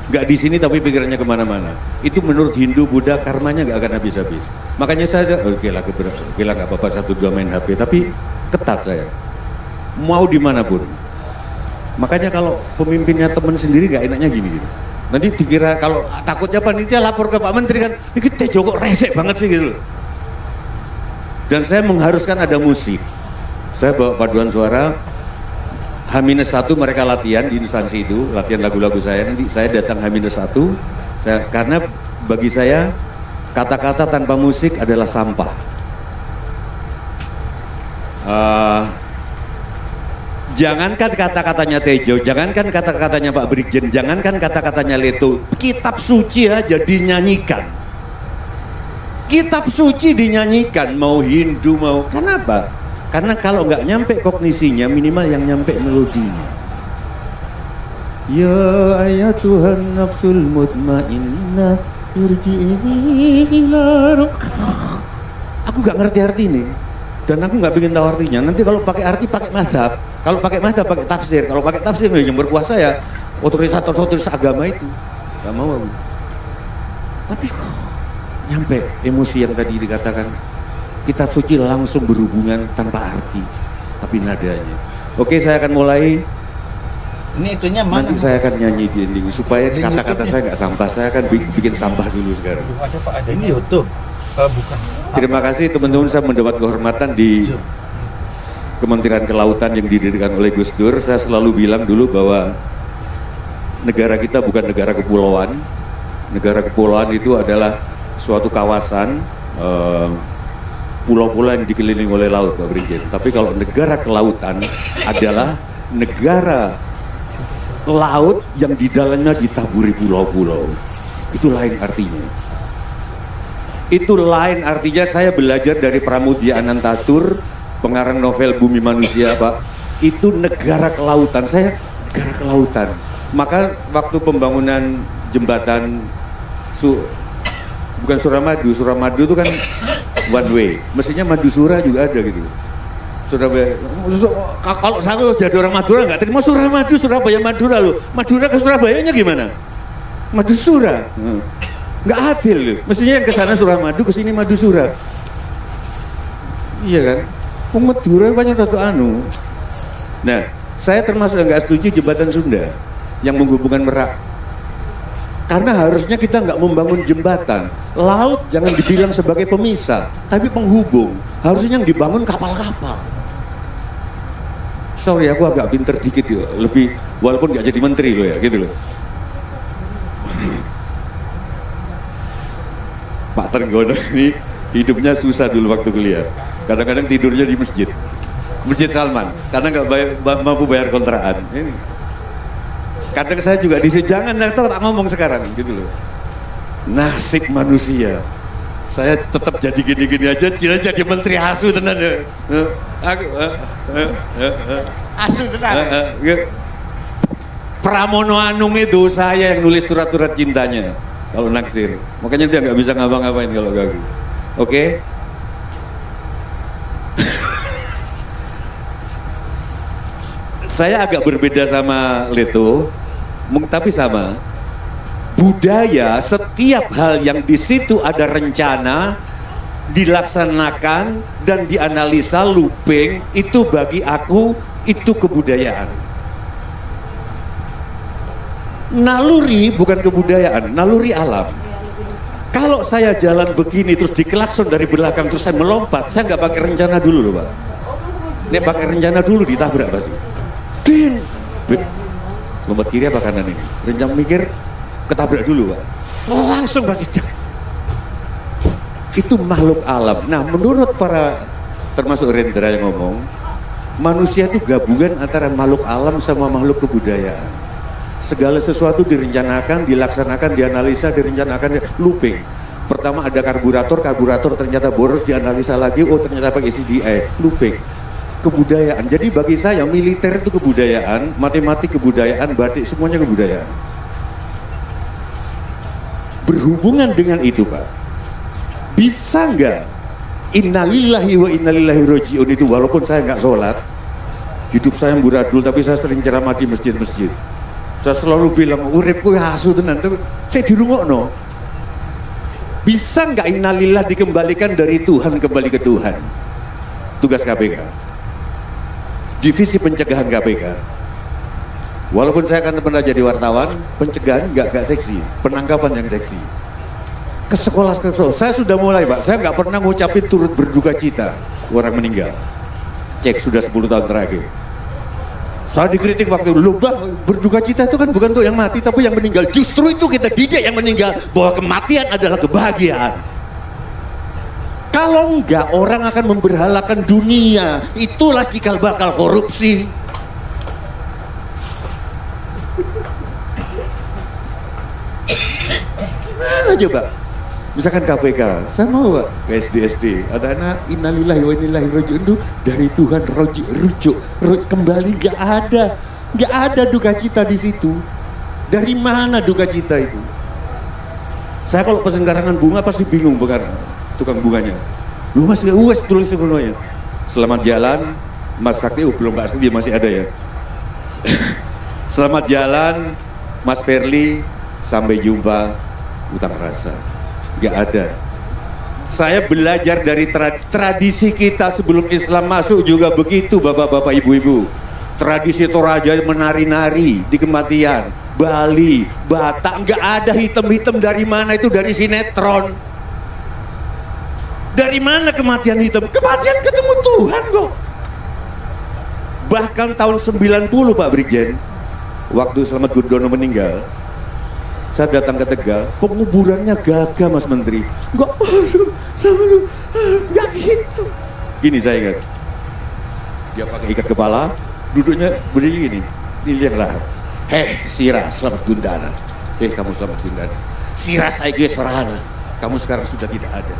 Nggak di sini tapi pikirannya kemana-mana. Itu menurut Hindu, Buddha, karmanya nggak akan habis-habis. Makanya saya, oke lah nggak apa-apa 1-2 main HP, tapi ketat saya. Mau dimanapun. Makanya kalau pemimpinnya teman sendiri nggak enaknya gini. Nanti dikira kalau takutnya panitia lapor ke Pak Menteri kan, ini Tejo kok resek banget sih gitu. Dan saya mengharuskan ada musik. Saya bawa paduan suara. H-1 mereka latihan di instansi itu, latihan lagu-lagu saya. Nanti saya datang H-1. Karena bagi saya kata-kata tanpa musik adalah sampah. Jangankan kata-katanya Tejo, jangankan kata-katanya Pak Brigjen, jangankan kata-katanya Leto, kitab suci aja dinyanyikan. Kitab suci dinyanyikan, mau Hindu mau, kenapa? Karena kalau nggak nyampe kognisinya, minimal yang nyampe melodinya. Ya ayat Tuhan nafsul mutmainnah irji'i ila rabbik. Aku nggak ngerti arti ini. Dan aku nggak pengen tahu artinya. Nanti kalau pakai arti pakai madhab, kalau pakai madhab pakai tafsir, kalau pakai tafsir yang berkuasa ya otoritas agama itu. Gak mau aku. Tapi nyampe emosi yang tadi dikatakan. Kitab suci langsung berhubungan tanpa arti, tapi nadanya. Oke, saya akan mulai. Ini itunya mana? Nanti saya akan nyanyi di ending supaya kata-kata saya nggak sampah. Saya akan bikin sampah dulu sekarang. Ini YouTube. Bukan. Terima kasih teman-teman, saya mendapat kehormatan di Kementerian Kelautan yang didirikan oleh Gus Dur. Saya selalu bilang dulu bahwa negara kita bukan negara kepulauan. Negara kepulauan itu adalah suatu kawasan pulau-pulau yang dikelilingi oleh laut, Pak Brigjen. Tapi kalau negara kelautan adalah negara laut yang di dalamnya ditaburi pulau-pulau. Itu lain artinya. Itu lain artinya. Saya belajar dari Pramudia Anantatur, pengarang novel Bumi Manusia, Pak. Itu negara kelautan. Saya negara kelautan. Maka waktu pembangunan jembatan bukan Suramadu itu kan one way. Mestinya Madusura juga ada gitu. Surabaya. Kalau saya jadi orang Madura nggak terima Suramadu, Surabaya, Madura loh. Madura ke Surabayanya gimana? Madusura. Nggak adil loh. Mestinya yang ke sana Suramadu, ke sini Madusura. Iya kan? Madura banyak satu anu. Nah, saya termasuk yang nggak setuju jembatan Sunda yang menghubungkan Merak. Karena harusnya kita nggak membangun jembatan. Laut jangan dibilang sebagai pemisah, tapi penghubung. Harusnya yang dibangun kapal-kapal. Sorry, aku agak pinter dikit ya, lebih walaupun nggak jadi menteri loh ya, gitu loh. Pak Trenggono ini hidupnya susah dulu waktu kuliah. Kadang-kadang tidurnya di masjid Salman, karena nggak mampu bayar kontrakan. Ini. Kadang saya juga di jangan tak ngomong sekarang, gitu loh. Nasib manusia. Saya tetap jadi gini-gini aja, tidak jadi menteri asu tenan ya. Asu tenan. Pramono Anung itu saya yang nulis surat-surat cintanya kalau naksir. Makanya dia nggak bisa ngapa-ngapain kalau gagal. Oke? Saya agak berbeda sama Leto, tapi sama. Budaya, setiap hal yang di situ ada rencana, dilaksanakan dan dianalisa looping, itu bagi aku itu kebudayaan. Naluri bukan kebudayaan, naluri alam. Kalau saya jalan begini terus dikelakson dari belakang terus saya melompat, saya nggak pakai rencana dulu loh Pak. Ini pakai rencana dulu ditabrak pasti. Din, lompat kiri apa kanan ini? Rencana mikir ketabrak dulu Pak. Langsung pasti. Itu makhluk alam. Nah menurut para termasuk Rendra yang ngomong, manusia itu gabungan antara makhluk alam sama makhluk kebudayaan. Segala sesuatu direncanakan, dilaksanakan, dianalisa, direncanakan, looping. Pertama ada karburator ternyata boros, dianalisa lagi, oh ternyata pakai CDI, looping. Kebudayaan. Jadi bagi saya militer itu kebudayaan, matematik kebudayaan, batik semuanya kebudayaan. Berhubungan dengan itu Pak, bisa nggak innalillahi wa innalillahi roji'un itu walaupun saya nggak sholat, hidup saya amburadul tapi saya sering ceramah di masjid-masjid. Saya selalu bilang uripku asu tenan, tapi saya dirungokno. Bisa nggak innalillah dikembalikan dari Tuhan kembali ke Tuhan? Tugas KPK, divisi pencegahan KPK. Walaupun saya kan pernah jadi wartawan, pencegahan nggak seksi, penangkapan yang seksi. Ke sekolah, saya sudah mulai Pak, saya nggak pernah ngucapin turut berduka cita orang meninggal. Cek sudah 10 tahun terakhir. Saya dikritik waktu dulu, berduka cita itu kan bukan untuk yang mati tapi yang meninggal. Justru itu kita didik yang meninggal bahwa kematian adalah kebahagiaan. Kalau enggak orang akan memberhalakan dunia, itulah cikal bakal korupsi. Gimana coba? Misalkan KPK, saya mau Pak ke SD, ada anak innalillahi wa innalillahi roji'un itu dari Tuhan rujuk kembali, nggak ada duka cita di situ. Dari mana duka cita itu? Saya kalau pesen karangan bunga pasti bingung bukan tukang bunganya. Lu Mas wes tulis sebelumnya. Selamat jalan Mas Sakti, belum Pak Sakti masih ada ya. Selamat jalan Mas Perli, sampai jumpa, utang rasa. Gak ada. Saya belajar dari tradisi kita sebelum Islam masuk juga begitu bapak-bapak ibu-ibu. Tradisi Toraja menari-nari di kematian, Bali, Batak, nggak ada hitam-hitam dari mana itu dari sinetron. Dari mana kematian hitam? Kematian ketemu Tuhan kok. Bahkan tahun 90 Pak Brigjen, waktu Slamet Gurdono meninggal, saya datang ke Tegal, penguburannya gagah Mas Menteri. Enggak gitu. Gini saya ingat, dia pakai ikat kepala, duduknya berdiri gini, dilihatlah. Heh, Sira Slamet Gundana. Kamu Slamet Gundana. Sira saya Sorahana. Kamu sekarang sudah tidak ada.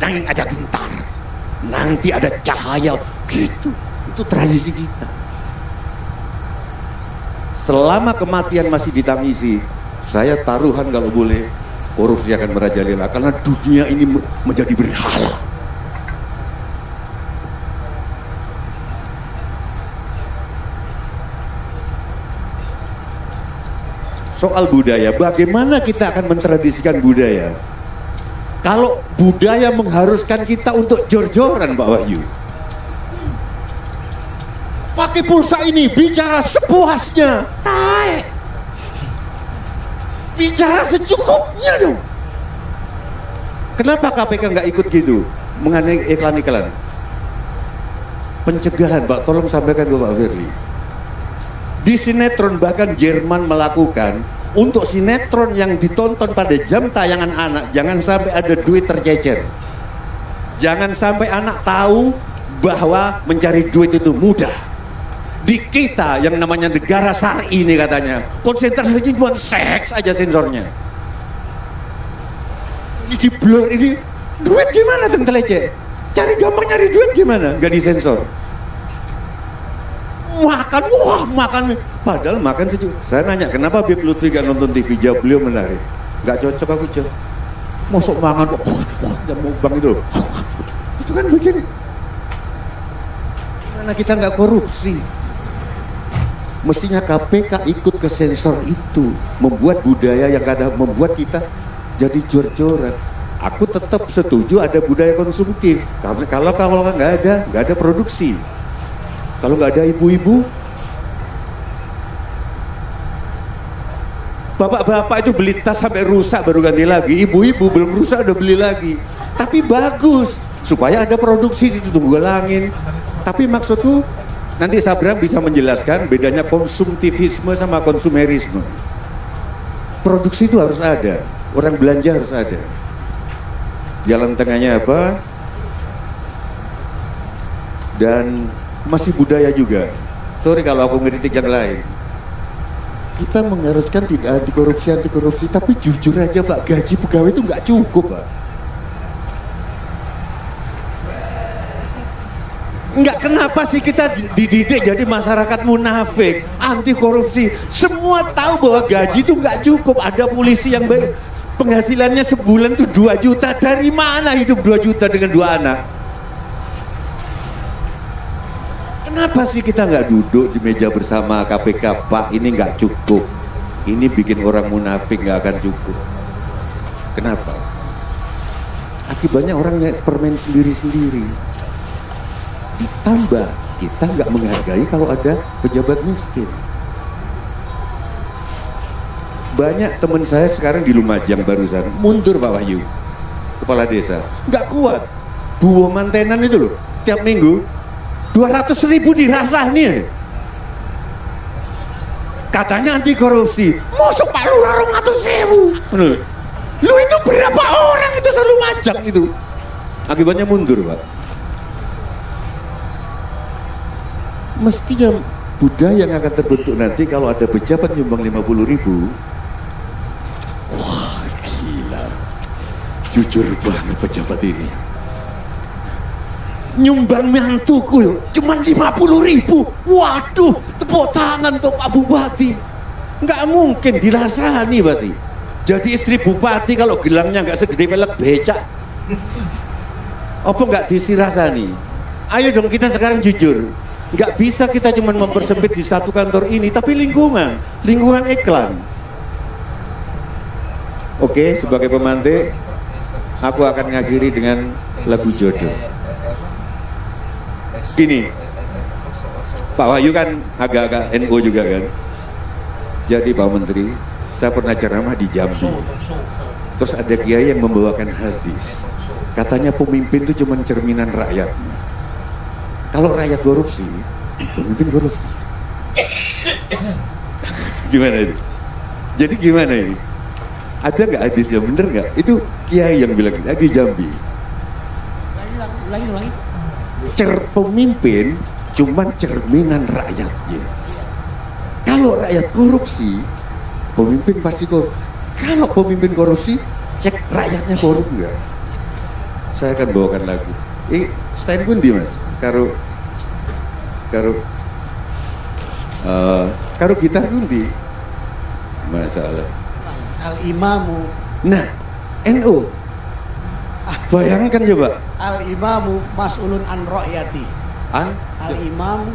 Nanging aja gentar. Nanti ada cahaya gitu. Itu tradisi kita. Selama kematian masih ditangisi, saya taruhan kalau boleh korupsi akan merajalela karena dunia ini menjadi berhala. soal budaya. Bagaimana kita akan mentradisikan budaya? Kalau budaya mengharuskan kita untuk jor-joran, Pak Wahyu. Pakai pulsa ini, bicara sepuasnya. Taek. Bicara secukupnya dong. Kenapa KPK nggak ikut gitu? Mengenai iklan-iklan. Pencegahan, Pak, tolong sampaikan ke Pak Firly. Di sinetron bahkan Jerman melakukan, untuk sinetron yang ditonton pada jam tayangan anak, jangan sampai ada duit tercecer. Jangan sampai anak tahu bahwa mencari duit itu mudah. Di kita yang namanya negara syar'i ini katanya, konsentrasinya cuma seks aja sensornya. Ini di blur ini, duit gimana tuh telecek? Cari gampang nyari duit gimana? Gak disensor. Makan, wah makan. Padahal makan sejuk. Saya nanya, kenapa Bib Lutfi gak nonton TV? Jawab beliau menarik. Gak cocok aku, Cok. Masuk makan, wah jam mukbang itu. Itu kan begini. Gimana kita gak korupsi? Mestinya KPK ikut ke sensor itu, membuat budaya yang kadang membuat kita jadi jor-joran. Aku tetap setuju ada budaya konsumtif. Karena kalau nggak ada produksi. Kalau nggak ada ibu-ibu, bapak-bapak itu beli tas sampai rusak baru ganti lagi. Ibu-ibu belum rusak udah beli lagi. Tapi bagus supaya ada produksi itu tunggu langin. Tapi maksudku nanti Sabram bisa menjelaskan bedanya konsumtivisme sama konsumerisme. Produksi itu harus ada, orang belanja harus ada. Jalan tengahnya apa? Dan masih budaya juga. Sorry kalau aku ngeritik yang lain. Kita mengharuskan tidak anti korupsi, tapi jujur aja Pak, gaji pegawai itu nggak cukup Pak. Enggak, kenapa sih kita dididik jadi masyarakat munafik, anti korupsi? Semua tahu bahwa gaji itu nggak cukup. Ada polisi yang penghasilannya sebulan tuh 2 juta. Dari mana hidup 2 juta dengan 2 anak? Kenapa sih kita nggak duduk di meja bersama KPK? Pak, ini nggak cukup. Ini bikin orang munafik, nggak akan cukup. Kenapa? Akibatnya orangnya permen sendiri-sendiri. Ditambah kita nggak menghargai kalau ada pejabat miskin. Banyak teman saya sekarang di Lumajang barusan mundur Pak Wahyu, kepala desa, nggak kuat. Buah mantenan itu loh, tiap minggu 200.000 dirasah nih. Katanya anti korupsi, masuk Pak Lurah 200.000. Lu itu berapa orang itu se-Lumajang itu? Akibatnya mundur Pak. Mestinya budaya yang akan terbentuk nanti kalau ada pejabat nyumbang 50.000. Wah gila, jujur banget pejabat ini. Nyumbang mantuku yuk, cuman 50.000. Waduh, tepuk tangan untuk Pak Bupati. Nggak mungkin dirasani berarti. Jadi istri bupati kalau gelangnya nggak segede pelek becak, apa nggak disirasani? Ayo dong kita sekarang jujur. Nggak bisa kita cuma mempersempit di satu kantor ini, tapi lingkungan iklan. Oke, sebagai pemantik, aku akan ngakhiri dengan lagu Jodoh. Gini, Pak Wahyu kan agak-agak NU juga kan. Jadi Pak Menteri, saya pernah ceramah di Jambi. Terus ada kiai yang membawakan hadis. Katanya pemimpin itu cuma cerminan rakyatnya. Kalau rakyat korupsi, pemimpin korupsi. Gimana itu? Jadi gimana ini? Ada nggak hadisnya, bener nggak? Itu kiai yang bilang di Jambi. Ulangi. Pemimpin cuman cerminan rakyatnya. Kalau rakyat korupsi, pemimpin pasti korup. Kalau pemimpin korupsi, cek rakyatnya korup nggak? Saya akan bawakan lagu. Stand pun di Mas. Karo gitar kundi masalah al-imamu. Nah, NU bayangkan coba, Al-imamu mas'ulun an ra'yati. Al-imamu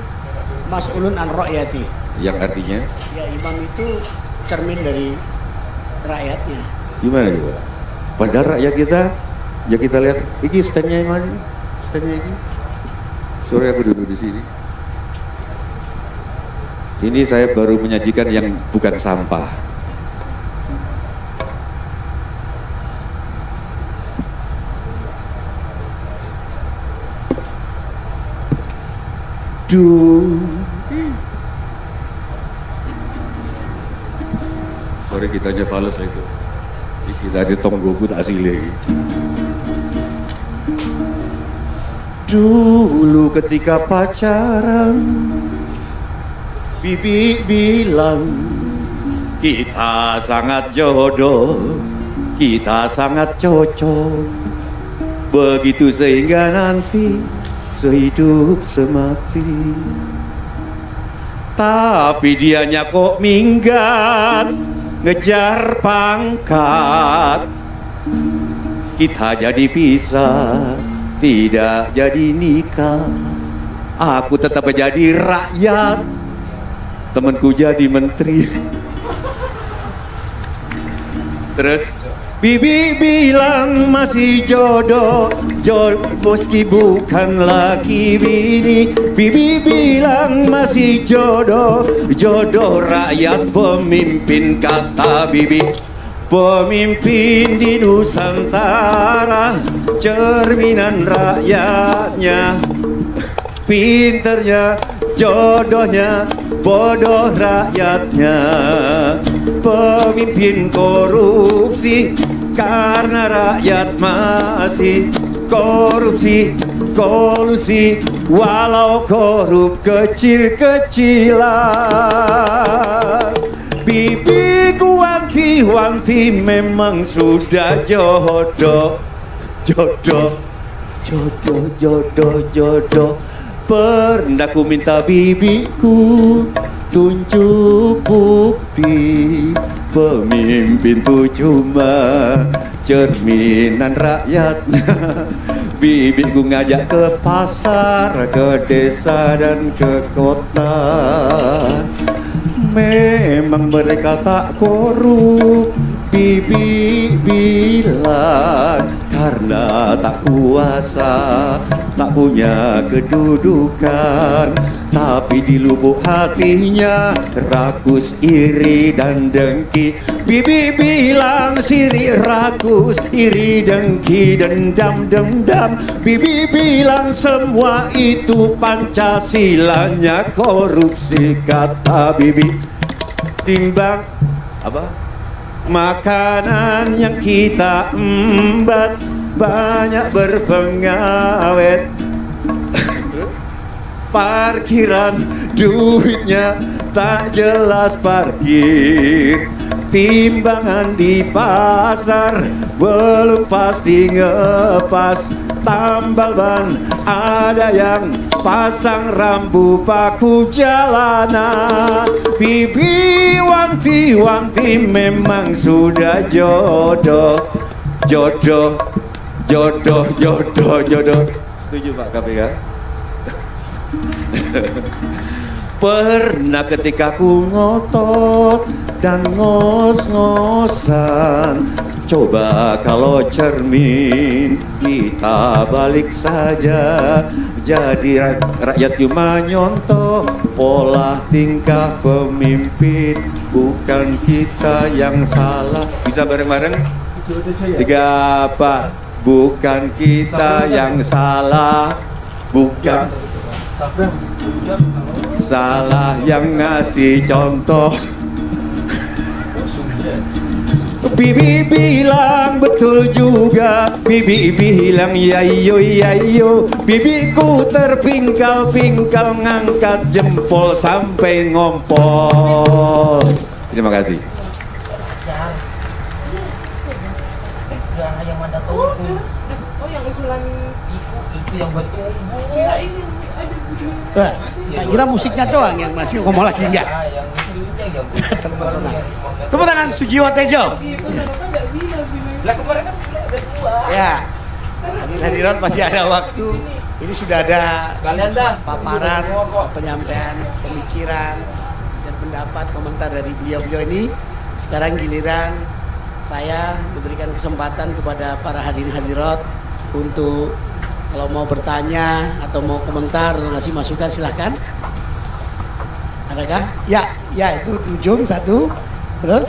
mas'ulun an ra'yati. Yang artinya? Ya imam itu cermin dari rakyatnya. Gimana gitu? Padahal rakyat kita, ya kita lihat, ini standnya yang mana? Standnya ini. Sore aku duduk di sini. Ini saya baru menyajikan yang bukan sampah. Sore kita aja fales itu. Kita aja tonggoku tak asli. Dulu ketika pacaran, Bibi bilang kita sangat jodoh, kita sangat cocok. Begitu sehingga nanti sehidup semati. Tapi dianya kok minggat, ngejar pangkat. Kita jadi pisah, tidak jadi nikah. Aku tetap jadi rakyat, temanku jadi menteri. Terus Bibi bilang masih jodoh, meski bukan laki bini. Bibi bilang masih jodoh, jodoh rakyat pemimpin, kata Bibi. Pemimpin di Nusantara, cerminan rakyatnya. Pinternya, jodohnya, bodoh rakyatnya. Pemimpin korupsi karena rakyat masih korupsi, kolusi, walau korup kecil-kecilan. Bibiku wanti-wanti memang sudah jodoh, jodoh, jodoh, jodoh, jodoh. Pernah ku minta bibiku tunjuk bukti, pemimpin tuh cuma cerminan rakyatnya. Bibiku ngajak ke pasar, ke desa dan ke kota. Memang mereka tak korup, Bibi bilang, karena tak kuasa, tak punya kedudukan. Tapi di lubuk hatinya rakus, iri dan dengki. Bibi bilang siri rakus, iri dengki, dendam dendam. Bibi bilang semua itu Pancasilanya korupsi, kata Bibi. Timbang apa? Makanan yang kita embat banyak berpengawet. Parkiran duitnya tak jelas parkir. Timbangan di pasar belum pasti ngepas. Tambal ban ada yang pasang rambu paku jalanan. Bibi wanti-wanti memang sudah jodoh, jodoh, jodoh, jodoh, jodoh. Setuju Pak KPK? Pernah ketika ku ngotot dan ngos-ngosan, coba kalau cermin kita balik saja. Jadi rakyat cuma nyontoh pola tingkah pemimpin, bukan kita yang salah. Bisa bareng-bareng? 3, 4. Bukan kita yang salah, bukan salah yang ngasih contoh. Bibi bilang betul juga, Bibi bilang yayo yayo. Bibiku terpingkal-pingkal ngangkat jempol sampai ngompol. Terima kasih. Yang mana tahu? Oh yang usulan itu yang buat ibu. Iya ini. Saya kira musiknya doang yang masih ngomong lagi enggak? Yang itunya yang terpesona. Tepuk tangan Sujiwo Tejo. Lah kemarin kan ada 2. Ya. Hadirin masih ada waktu. Ini sudah ada Kalian dah paparan, penyampaian pemikiran dan pendapat komentar dari beliau-beliau ini. sekarang giliran saya memberikan kesempatan kepada para hadirin hadirat untuk kalau mau bertanya atau mau komentar atau ngasih masukan silahkan. Adakah? Ya itu di ujung satu. Terus?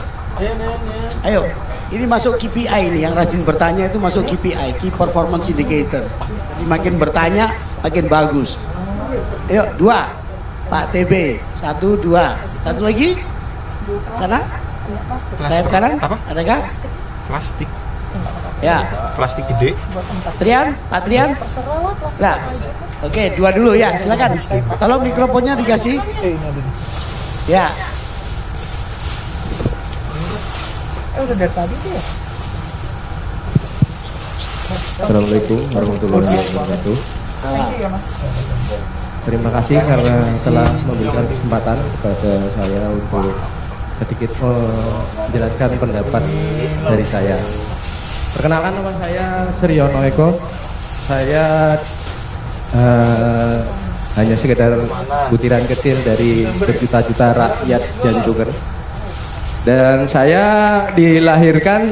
Ayo, ini masuk KPI ini, yang rajin bertanya itu masuk KPI, Key Performance Indicator. Jadi makin bertanya makin bagus. Ayo, 2 Pak TB, 1, 2. Satu lagi? Sana? Sayap kanan? Apa? Adakah? Plastik. Ya. Plastik gede. Trian? Pak Trian? Nah, oke, 2 dulu ya, silakan. Tolong mikrofonnya dikasih. Ya. Udah dari tadi tuh ya? Assalamualaikum warahmatullahi wabarakatuh. Terima kasih karena telah memberikan kesempatan kepada saya untuk sedikit menjelaskan pendapat dari saya. Perkenalkan, nama saya Suryono Eko. Saya hanya sekedar butiran kecil dari berjuta-juta rakyat Janjuker. Dan saya dilahirkan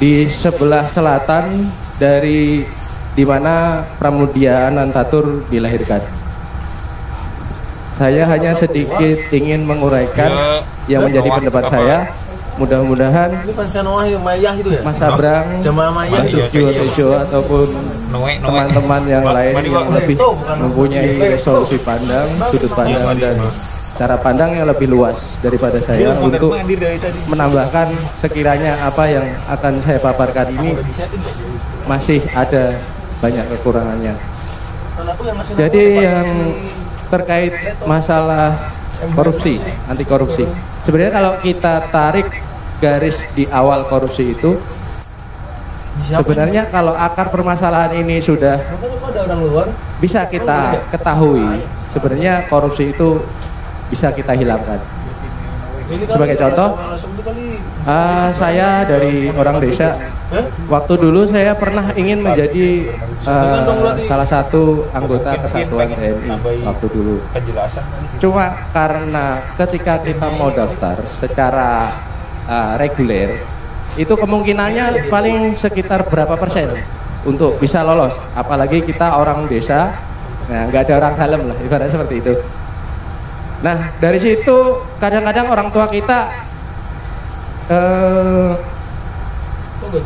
di sebelah selatan dari di mana Pramudia Anantatur dilahirkan. Saya hanya sedikit ingin menguraikan yang menjadi pendapat saya. Mudah-mudahan Mas Abrang, Mas Tejo ataupun teman-teman yang lain yang lebih mempunyai solusi pandang, sudut pandang dan cara pandang yang lebih luas daripada saya untuk menambahkan sekiranya apa yang akan saya paparkan ini masih ada banyak kekurangannya. Jadi yang terkait masalah korupsi, anti korupsi, sebenarnya kalau kita tarik garis di awal korupsi itu, sebenarnya kalau akar permasalahan ini sudah bisa kita ketahui, sebenarnya korupsi itu bisa kita hilangkan. Sebagai contoh, saya dari orang desa. Waktu dulu saya pernah ingin menjadi salah satu anggota kesatuan TNI waktu dulu. Cuma karena ketika kita mau daftar secara reguler, itu kemungkinannya paling sekitar berapa persen untuk bisa lolos. Apalagi kita orang desa, nah nggak ada orang dalam lah, ibaratnya seperti itu. Nah dari situ kadang-kadang orang tua kita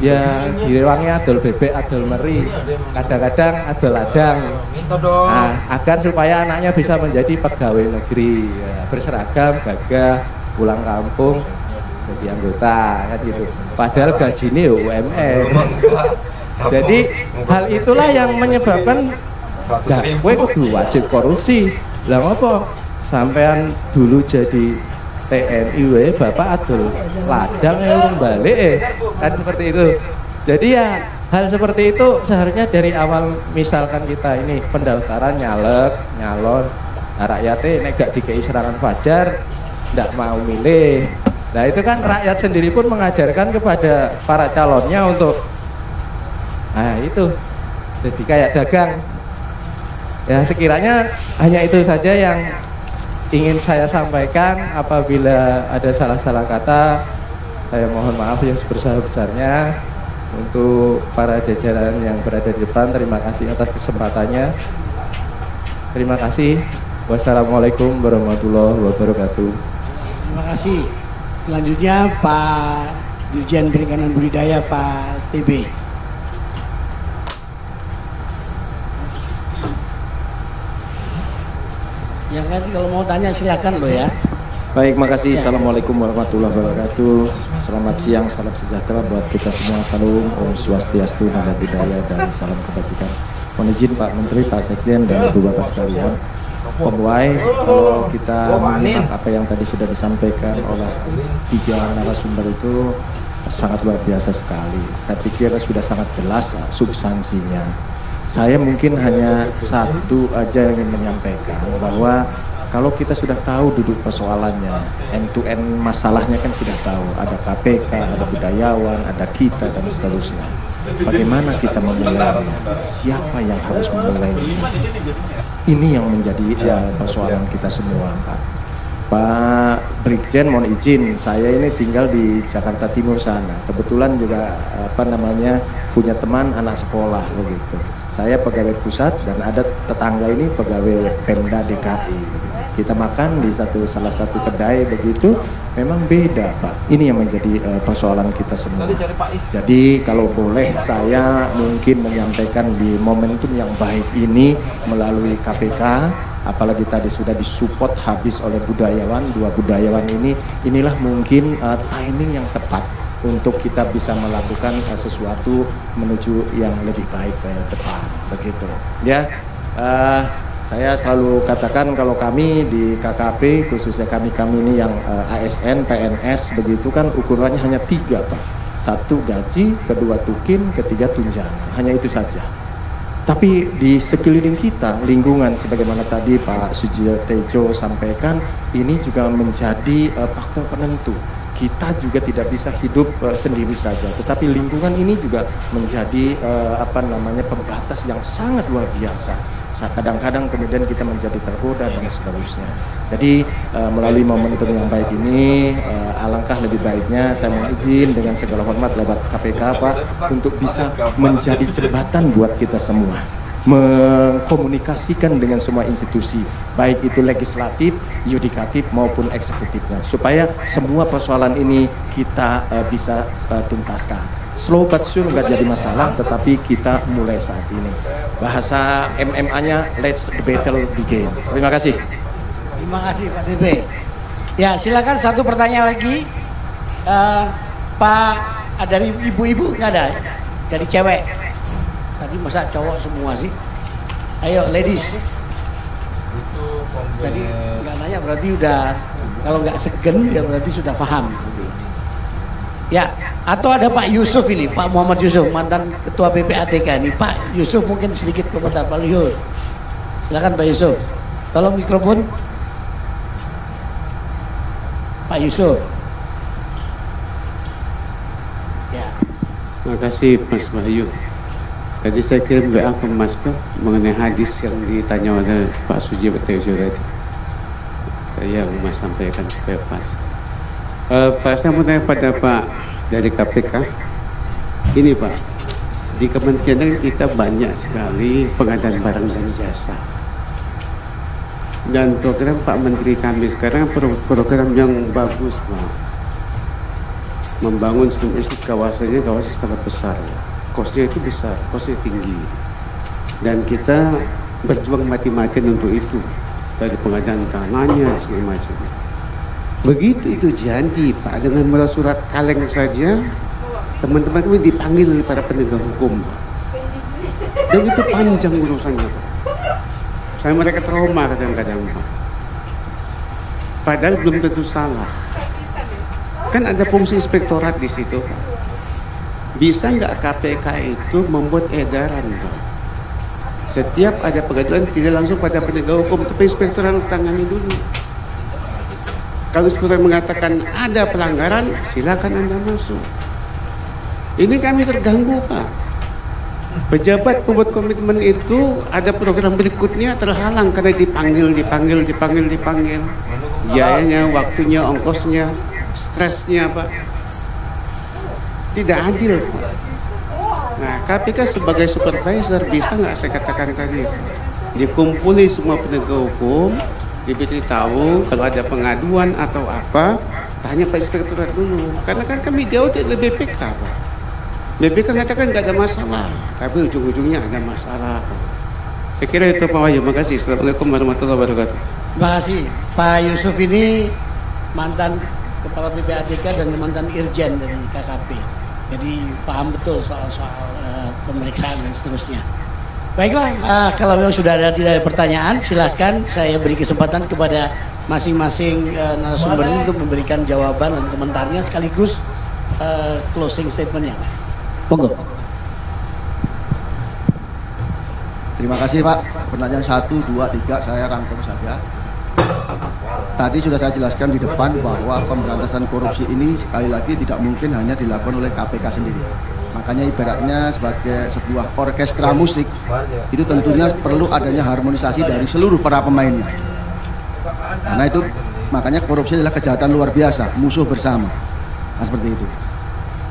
ya direwangi adol bebek, adol meri, kadang-kadang adol ladang. Nah, agar supaya anaknya bisa menjadi pegawai negeri, ya, berseragam, gagah, pulang kampung jadi anggota kan gitu. Padahal gajinya UMR. Jadi hal itulah yang menyebabkan gue kudu wajib korupsi. Lah ngopo? Sampean dulu jadi TNI bapak adol ladang yang balik kan seperti itu. Jadi ya hal seperti itu seharusnya dari awal, misalkan kita ini pendaftaran nyalon rakyatnya nek gak dikei serangan fajar ndak mau milih. Nah itu kan rakyat sendiri pun mengajarkan kepada para calonnya untuk itu jadi kayak dagang. Ya sekiranya hanya itu saja yang ingin saya sampaikan. Apabila ada salah-salah kata, saya mohon maaf yang sebesar-besarnya. Untuk para jajaran yang berada di depan, terima kasih atas kesempatannya. Terima kasih. Wassalamualaikum warahmatullahi wabarakatuh. Terima kasih. Selanjutnya Pak Dirjen Perikanan Budidaya, Pak TB. Ya kan, kalau mau tanya silakan lo ya. Baik, makasih. Assalamualaikum warahmatullahi wabarakatuh. Selamat siang, salam sejahtera buat kita semua. Salam, Om Swastiastu, Namo Buddhaya, dan salam kebajikan. Mohon izin Pak Menteri, Pak Sekjen, dan Ibu Bapak sekalian. Pembuai, kalau kita menyimak apa yang tadi sudah disampaikan oleh 3 narasumber itu sangat luar biasa sekali. Saya pikir sudah sangat jelas substansinya. Saya mungkin hanya satu aja yang ingin menyampaikan, bahwa kalau kita sudah tahu duduk persoalannya, end to end masalahnya kan sudah tahu, ada KPK, ada budayawan, ada kita dan seterusnya. Bagaimana kita memulainya? Siapa yang harus memulainya? Ini yang menjadi persoalan kita semua, Pak. Pak Brigjen, mohon izin, saya ini tinggal di Jakarta Timur sana. Kebetulan juga punya teman anak sekolah begitu. Saya pegawai pusat dan ada tetangga ini pegawai Pemda DKI. Kita makan di salah satu kedai begitu, memang beda Pak. Ini yang menjadi persoalan kita semua. Jadi kalau boleh saya mungkin menyampaikan di momentum yang baik ini melalui KPK, apalagi tadi sudah disupport habis oleh budayawan, 2 budayawan ini, inilah mungkin timing yang tepat untuk kita bisa melakukan sesuatu menuju yang lebih baik ke depan begitu ya. Saya selalu katakan kalau kami di KKP, khususnya kami ini yang ASN, PNS begitu kan, ukurannya hanya 3 Pak. 1 gaji, 2 tukin, 3 tunjangan, hanya itu saja. Tapi di sekeliling kita, lingkungan sebagaimana tadi Pak Sujiyotejo sampaikan, ini juga menjadi faktor penentu. Kita juga tidak bisa hidup sendiri saja, tetapi lingkungan ini juga menjadi pembatas yang sangat luar biasa. Kadang-kadang kemudian kita menjadi tergoda dan seterusnya. Jadi melalui momentum yang baik ini, alangkah lebih baiknya saya mohon izin dengan segala hormat lewat KPK Pak, untuk bisa menjadi jembatan buat kita semua, mengkomunikasikan dengan semua institusi, baik itu legislatif, yudikatif maupun eksekutifnya, supaya semua persoalan ini kita bisa tuntaskan. Slow but sure nggak jadi masalah, tetapi kita mulai saat ini. Bahasa MMA-nya, let's the battle begin. Terima kasih. Terima kasih Pak DB. Ya silakan satu pertanyaan lagi. Pak, dari ibu-ibu nggak ada? Dari cewek? Tadi masa cowok semua sih? Ayo ladies. Tadi nggak nanya berarti udah, kalau nggak segen ya berarti sudah paham. Ya, atau ada Pak Yusuf ini, Pak Muhammad Yusuf, mantan Ketua PPATK ini. Pak Yusuf mungkin sedikit komentar. Pak Yusuf, silakan Pak Yusuf. Tolong mikrofon. Pak Yusuf. Ya. Terima kasih Mas Bayu. Tadi saya kirim WA ke Mas tuh mengenai hadis yang ditanya oleh Pak Sujiyotejo tadi. Saya Mas sampaikan supaya pas. Pak, saya mau tanya pada Pak dari KPK. Ini Pak, di kementerian kita banyak sekali pengadaan barang dan jasa. Dan program Pak Menteri kami sekarang program yang bagus Pak. Membangun kawasannya skala besar. Kosnya itu besar, kosnya tinggi. Dan kita berjuang mati-matian untuk itu. Dari pengadaan tanahnya segala macam. Begitu itu janji Pak, dengan melalui surat kaleng saja teman-teman kami dipanggil oleh para penegak hukum. Dan itu panjang urusannya Pak. Saya mereka trauma kadang-kadang Pak. Padahal belum tentu salah. Kan ada fungsi inspektorat di situ Pak. Bisa nggak KPK itu membuat edaran Pak? Setiap ada pengaduan tidak langsung pada penegak hukum, tapi inspektorat tangani dulu. Kalau inspektorat mengatakan ada pelanggaran, silakan Anda masuk. Ini kami terganggu Pak. Pejabat pembuat komitmen itu ada program berikutnya terhalang karena dipanggil. Biayanya, waktunya, ongkosnya, stresnya Pak. Tidak adil Pak. Nah, KPK sebagai supervisor bisa nggak saya katakan tadi, dikumpuli semua penegak hukum, diberitahu kalau ada pengaduan atau apa, tanya Pak Inspektorat dulu. Karena kan kami diaudit oleh BPK Pak. BPK mengatakan nggak ada masalah, tapi ujung-ujungnya ada masalah. Saya kira itu Pak Wahyu. Terima kasih. Assalamualaikum warahmatullahi wabarakatuh. Terima kasih. Pak Yusuf ini mantan Kepala PPATK dan mantan Irjen dari KKP. Jadi paham betul soal pemeriksaan dan seterusnya. Baiklah, kalau memang sudah tidak ada pertanyaan, silahkan saya beri kesempatan kepada masing-masing narasumber ini untuk memberikan jawaban dan komentarnya sekaligus closing statementnya. Monggo. Terima kasih Pak. Pertanyaan 1, 2, 3 saya rangkum saja. Tadi sudah saya jelaskan di depan bahwa pemberantasan korupsi ini sekali lagi tidak mungkin hanya dilakukan oleh KPK sendiri. Makanya ibaratnya sebagai sebuah orkestra musik, itu tentunya perlu adanya harmonisasi dari seluruh para pemainnya. Karena itu Makanya korupsi adalah kejahatan luar biasa, musuh bersama. Nah, seperti itu.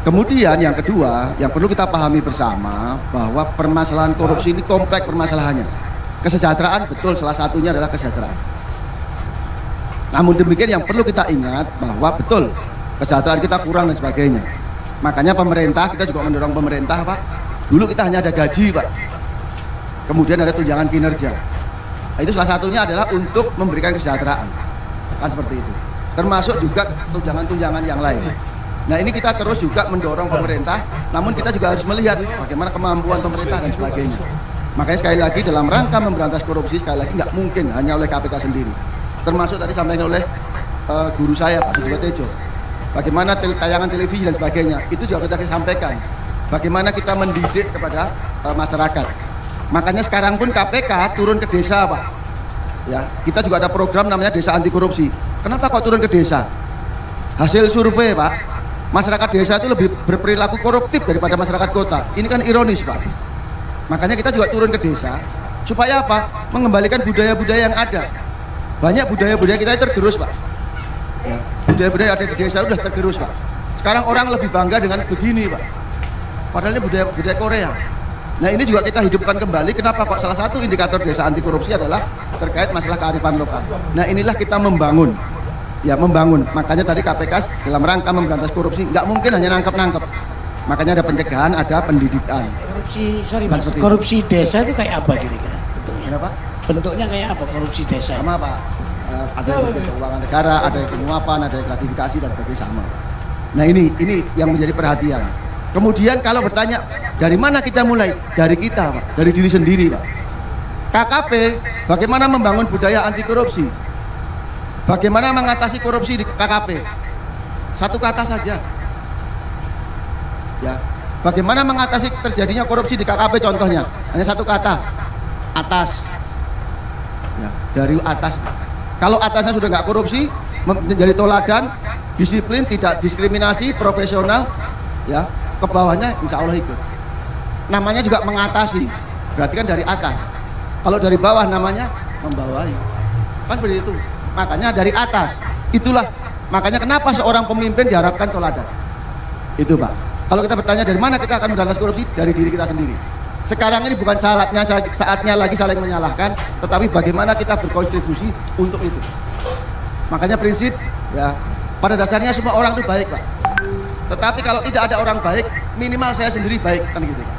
Kemudian yang kedua, yang perlu kita pahami bersama bahwa permasalahan korupsi ini kompleks permasalahannya. Kesejahteraan betul, salah satunya adalah kesejahteraan. Namun demikian yang perlu kita ingat bahwa betul kesejahteraan kita kurang dan sebagainya. Makanya pemerintah, kita juga mendorong pemerintah, Pak. Dulu kita hanya ada gaji, Pak. Kemudian ada tunjangan kinerja. Nah, itu salah satunya adalah untuk memberikan kesejahteraan. Kan seperti itu. Termasuk juga tunjangan-tunjangan yang lain. Nah, ini kita terus juga mendorong pemerintah, namun kita juga harus melihat bagaimana kemampuan pemerintah dan sebagainya. Makanya sekali lagi dalam rangka memberantas korupsi, sekali lagi nggak mungkin hanya oleh KPK sendiri. Termasuk tadi disampaikan oleh guru saya, Pak Sujiwo Tejo. Bagaimana tayangan televisi dan sebagainya, itu juga kita sampaikan. Bagaimana kita mendidik kepada masyarakat. Makanya sekarang pun KPK turun ke desa, Pak. Ya, kita juga ada program namanya Desa Anti Korupsi. Kenapa kok turun ke desa? Hasil survei, Pak. Masyarakat desa itu lebih berperilaku koruptif daripada masyarakat kota. Ini kan ironis, Pak. Makanya kita juga turun ke desa supaya apa? Mengembalikan budaya-budaya yang ada. Banyak budaya-budaya kita tergerus, Pak. Ya, budaya-budaya ada di desa sudah tergerus, Pak. Sekarang orang lebih bangga dengan begini, Pak. Padahal ini budaya Korea. Nah, ini juga kita hidupkan kembali. Kenapa kok salah satu indikator desa anti korupsi adalah terkait masalah kearifan lokal. Nah, inilah kita membangun. Ya, membangun. Makanya tadi KPK dalam rangka memberantas korupsi nggak mungkin hanya nangkep-nangkep. Makanya ada pencegahan, ada pendidikan. Korupsi desa itu kayak apa kira-kira bentuknya? Kenapa? Bentuknya kayak apa korupsi desa? Sama, Pak. Ada yang keuangan negara, ada yang penyuapan, ada yang gratifikasi dan sebagainya sama. Nah, ini yang menjadi perhatian. Kemudian kalau bertanya dari mana kita mulai? Dari kita, Pak. Dari diri sendiri, Pak. KKP, bagaimana membangun budaya anti korupsi? Bagaimana mengatasi korupsi di KKP? Satu kata saja. Ya. Bagaimana mengatasi terjadinya korupsi di KKP contohnya? Hanya satu kata. Atas. Ya, dari atas. Kalau atasnya sudah nggak korupsi, menjadi toladan, disiplin, tidak diskriminasi, profesional, ya, ke bawahnya insya Allah ikut. Namanya juga mengatasi. Berarti kan dari atas. Kalau dari bawah namanya membawahi. Kan seperti itu. Makanya dari atas, itulah makanya kenapa seorang pemimpin diharapkan teladan. Itu, Pak. Kalau kita bertanya dari mana kita akan memberantas korupsi, dari diri kita sendiri. Sekarang ini bukan saatnya lagi saling menyalahkan, tetapi bagaimana kita berkontribusi untuk itu. Makanya prinsip, ya, pada dasarnya semua orang itu baik, Pak. Tetapi kalau tidak ada orang baik, minimal saya sendiri baik, kan gitu, Pak.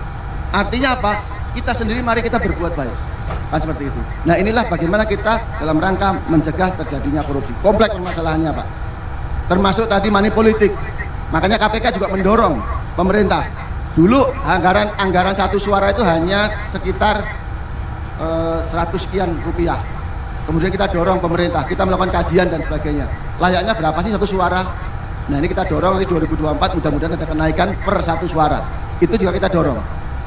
Artinya apa? Kita sendiri mari kita berbuat baik. Kan seperti itu. Nah, inilah bagaimana kita dalam rangka mencegah terjadinya korupsi. Kompleks permasalahannya, Pak. Termasuk tadi money politik. Makanya KPK juga mendorong pemerintah. Dulu anggaran satu suara itu hanya sekitar 100 sekian rupiah. Kemudian kita dorong pemerintah, kita melakukan kajian dan sebagainya. Layaknya berapa sih satu suara? Nah, ini kita dorong di 2024 mudah-mudahan ada kenaikan per satu suara. Itu juga kita dorong.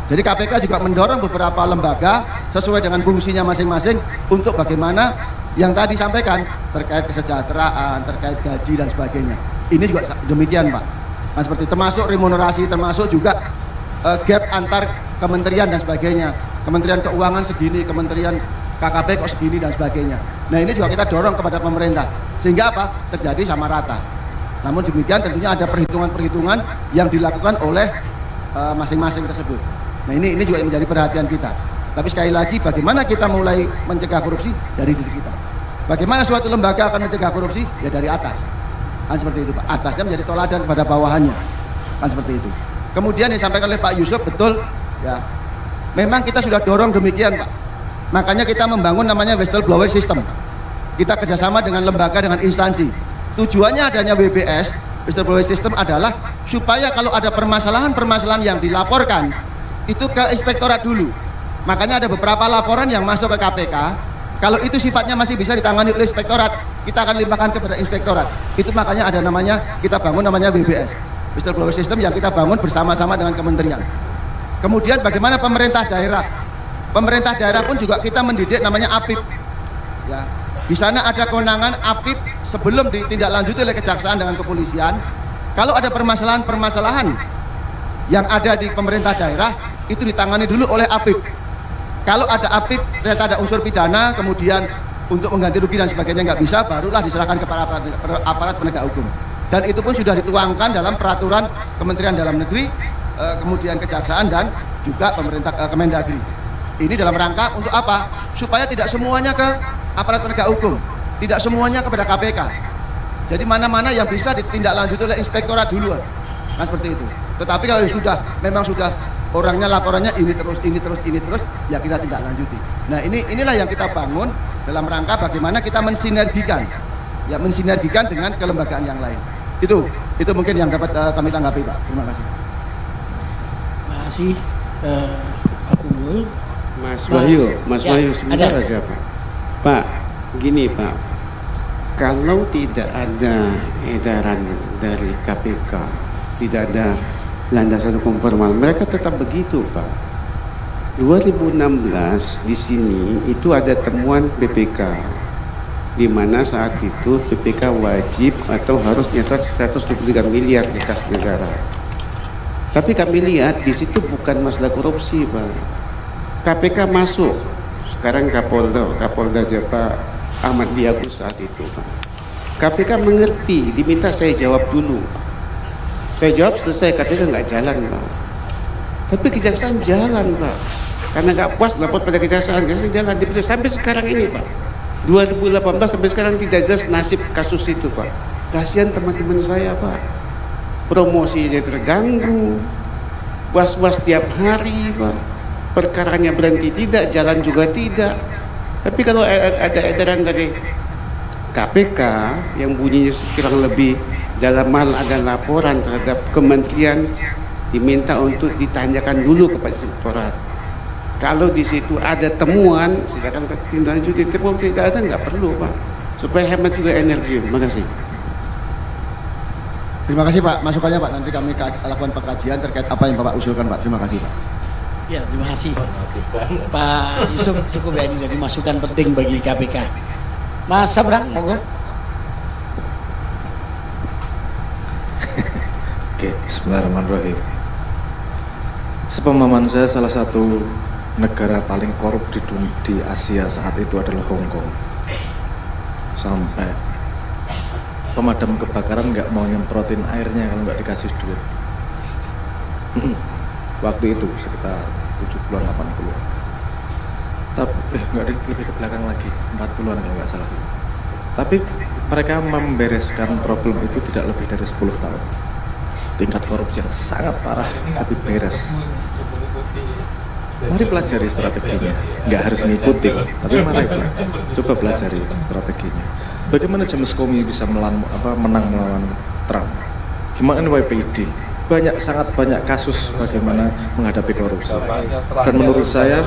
Jadi KPK juga mendorong beberapa lembaga sesuai dengan fungsinya masing-masing untuk bagaimana yang tadi sampaikan terkait kesejahteraan, terkait gaji dan sebagainya. Ini juga demikian, Pak. Nah, seperti termasuk remunerasi, termasuk juga gap antar kementerian dan sebagainya. Kementerian Keuangan segini, Kementerian KKP kok segini dan sebagainya. Nah, ini juga kita dorong kepada pemerintah sehingga apa? Terjadi sama rata. Namun demikian tentunya ada perhitungan-perhitungan yang dilakukan oleh masing-masing tersebut. Nah, ini juga yang menjadi perhatian kita. Tapi sekali lagi bagaimana kita mulai mencegah korupsi dari diri kita. Bagaimana suatu lembaga akan mencegah korupsi? Ya dari atas. Kan seperti itu, Pak. Atasnya menjadi toladan kepada bawahannya. Kan seperti itu. Kemudian disampaikan oleh Pak Yusuf betul, ya. Memang kita sudah dorong demikian, Pak. Makanya kita membangun namanya whistleblower system. Kita kerjasama dengan lembaga, dengan instansi. Tujuannya adanya WBS, whistleblower system adalah supaya kalau ada permasalahan-permasalahan yang dilaporkan itu ke inspektorat dulu. Makanya ada beberapa laporan yang masuk ke KPK. Kalau itu sifatnya masih bisa ditangani oleh inspektorat, kita akan limpahkan kepada inspektorat. Itu makanya ada namanya, kita bangun namanya WBS, whistleblower system, yang kita bangun bersama-sama dengan kementerian. Kemudian bagaimana pemerintah daerah? Pemerintah daerah pun juga kita mendidik namanya APIP. Ya, di sana ada kewenangan APIP sebelum ditindaklanjuti oleh kejaksaan dengan kepolisian. Kalau ada permasalahan-permasalahan yang ada di pemerintah daerah, itu ditangani dulu oleh APIP. Kalau ada APIP, ternyata ada unsur pidana, kemudian untuk mengganti rugi dan sebagainya nggak bisa, barulah diserahkan kepada aparat penegak hukum. Dan itu pun sudah dituangkan dalam peraturan Kementerian Dalam Negeri, kemudian Kejaksaan dan juga pemerintah Kemendagri. Ini dalam rangka untuk apa? Supaya tidak semuanya ke aparat penegak hukum, tidak semuanya kepada KPK. Jadi mana-mana yang bisa ditindaklanjuti oleh inspektorat duluan. Nah seperti itu. Tetapi kalau memang sudah orangnya laporannya ini terus, ya kita tidak lanjuti. Nah inilah yang kita bangun dalam rangka bagaimana kita mensinergikan dengan kelembagaan yang lain. Itu mungkin yang dapat kami tanggapi, Pak. Terima kasih. Terima kasih Pak Unggul. Mas Wahyu sebentar aja Pak. Pak, gini Pak, kalau tidak ada edaran dari KPK, tidak ada landasan hukum formal, mereka tetap begitu Pak. 2016 di sini itu ada temuan BPK, di mana saat itu BPK wajib atau harus nyetor 123 miliar di kas negara. Tapi kami lihat di situ bukan masalah korupsi Pak. KPK masuk, sekarang Kapolda Pak Ahmad Biagus saat itu Pak. KPK mengerti, diminta saya jawab dulu. Saya jawab selesai, KPK nggak jalan Pak. Tapi kejaksaan jalan Pak. Karena nggak puas lapor pada kejaksaan jalan sampai sekarang ini Pak. 2018 sampai sekarang tidak jelas nasib kasus itu Pak. Kasihan teman-teman saya Pak. Promosinya terganggu, was-was tiap hari Pak. Perkaranya berhenti tidak, jalan juga tidak. Tapi kalau ada edaran dari KPK yang bunyinya kurang lebih dalam hal ada laporan terhadap kementerian, diminta untuk ditanyakan dulu kepada inspektorat. Kalau di situ ada temuan, silakan tindak lanjut. Kalau tidak ada nggak perlu Pak, supaya hemat juga energi. Terima kasih. Terima kasih Pak, masukannya Pak. Nanti kami lakukan pengkajian terkait apa yang Bapak usulkan Pak. Terima kasih Pak. Ya, terima kasih Pak Yusuf, cukup ya ini jadi masukan penting bagi KPK. Mas Sabrang, monggo. Oke, bismillahirrahmanirrahim. Sepemahaman saya salah satu negara paling korup di Asia saat itu adalah Hong Kong. Sampai pemadam kebakaran nggak mau nyemprotin airnya kalau nggak dikasih duit. Waktu itu sekitar 70-an 80-an. Tapi nggak lebih ke belakang lagi, 40-an kalau nggak salah. Tapi mereka membereskan problem itu tidak lebih dari 10 tahun. Tingkat korupsi yang sangat parah tapi beres. Mari pelajari strateginya, nggak harus ngikutin, tapi mari coba pelajari strateginya. Bagaimana James Comey bisa menang melawan Trump? Gimana NYPD? Sangat banyak kasus bagaimana menghadapi korupsi. Dan menurut saya,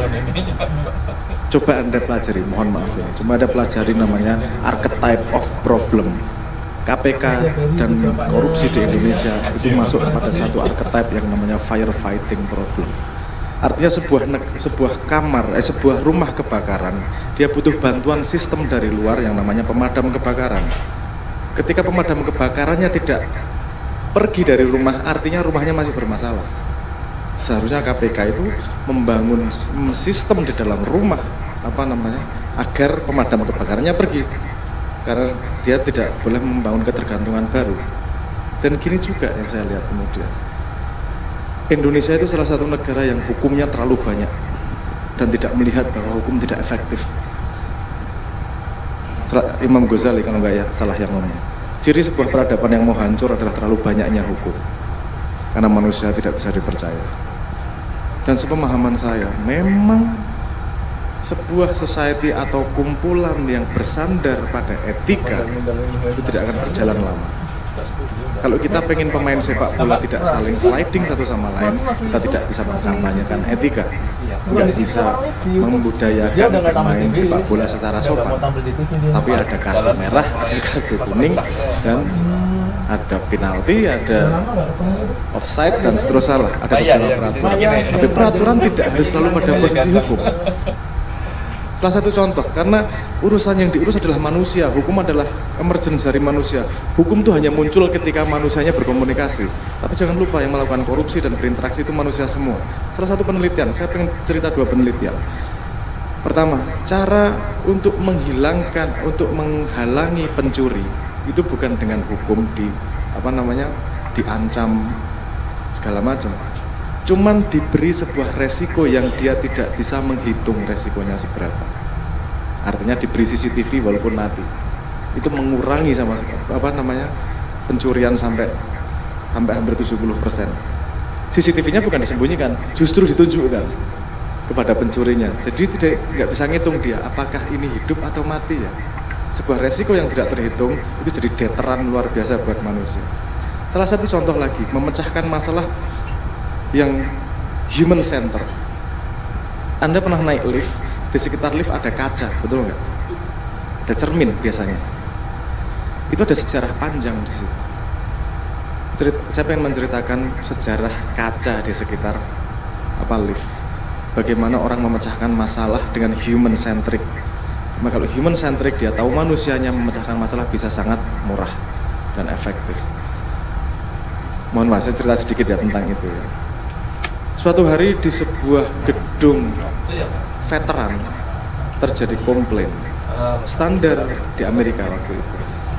coba Anda pelajari, mohon maaf ya, cuma ada pelajari namanya archetype of problem. KPK dan korupsi di Indonesia itu masuk pada satu archetype yang namanya firefighting problem. Artinya sebuah rumah kebakaran, dia butuh bantuan sistem dari luar yang namanya pemadam kebakaran. Ketika pemadam kebakarannya tidak pergi dari rumah, artinya rumahnya masih bermasalah. Seharusnya KPK itu membangun sistem di dalam rumah agar pemadam kebakarannya pergi, karena dia tidak boleh membangun ketergantungan baru. Dan gini juga yang saya lihat kemudian, Indonesia itu salah satu negara yang hukumnya terlalu banyak dan tidak melihat bahwa hukum tidak efektif. Imam Ghazali kalau nggak ya salah yang ngomong, ciri sebuah peradaban yang mau hancur adalah terlalu banyaknya hukum, karena manusia tidak bisa dipercaya. Dan sepemahaman saya, memang sebuah society atau kumpulan yang bersandar pada etika itu tidak akan berjalan lama. Kalau kita pengen pemain sepak bola tidak saling sliding satu sama lain, kita tidak bisa mengkampanyekan etika, nggak bisa membudayakan pemain sepak bola secara sopan. Tapi ada kartu merah, ada kartu kuning, dan ada penalti, ada offside dan seterusnya. Ada beberapa peraturan. Tapi peraturan tidak harus selalu pada posisi hukum. Salah satu contoh, karena urusan yang diurus adalah manusia, hukum adalah emergency dari manusia. Hukum itu hanya muncul ketika manusianya berkomunikasi. Tapi jangan lupa yang melakukan korupsi dan berinteraksi itu manusia semua. Salah satu penelitian, saya pengen cerita 2 penelitian. Pertama, cara untuk menghilangkan, untuk menghalangi pencuri itu bukan dengan hukum diancam segala macam. Cuman diberi sebuah resiko yang dia tidak bisa menghitung resikonya seberapa. Artinya diberi CCTV walaupun mati. Itu mengurangi pencurian sampai hampir 70%. CCTV-nya bukan disembunyikan, justru ditunjukkan kepada pencurinya. Jadi nggak bisa ngitung dia apakah ini hidup atau mati ya. Sebuah resiko yang tidak terhitung itu jadi deteran luar biasa buat manusia. Salah satu contoh lagi, memecahkan masalah yang human center. Anda pernah naik lift, di sekitar lift ada kaca, betul nggak? Ada cermin biasanya. Itu ada sejarah panjang di situ. Saya pengen menceritakan sejarah kaca di sekitar lift. Bagaimana orang memecahkan masalah dengan human centric. Maka kalau human centric, dia tahu manusianya memecahkan masalah bisa sangat murah dan efektif. Mohon maaf, saya cerita sedikit ya tentang itu ya. Suatu hari di sebuah gedung veteran terjadi komplain. Standar di Amerika waktu itu,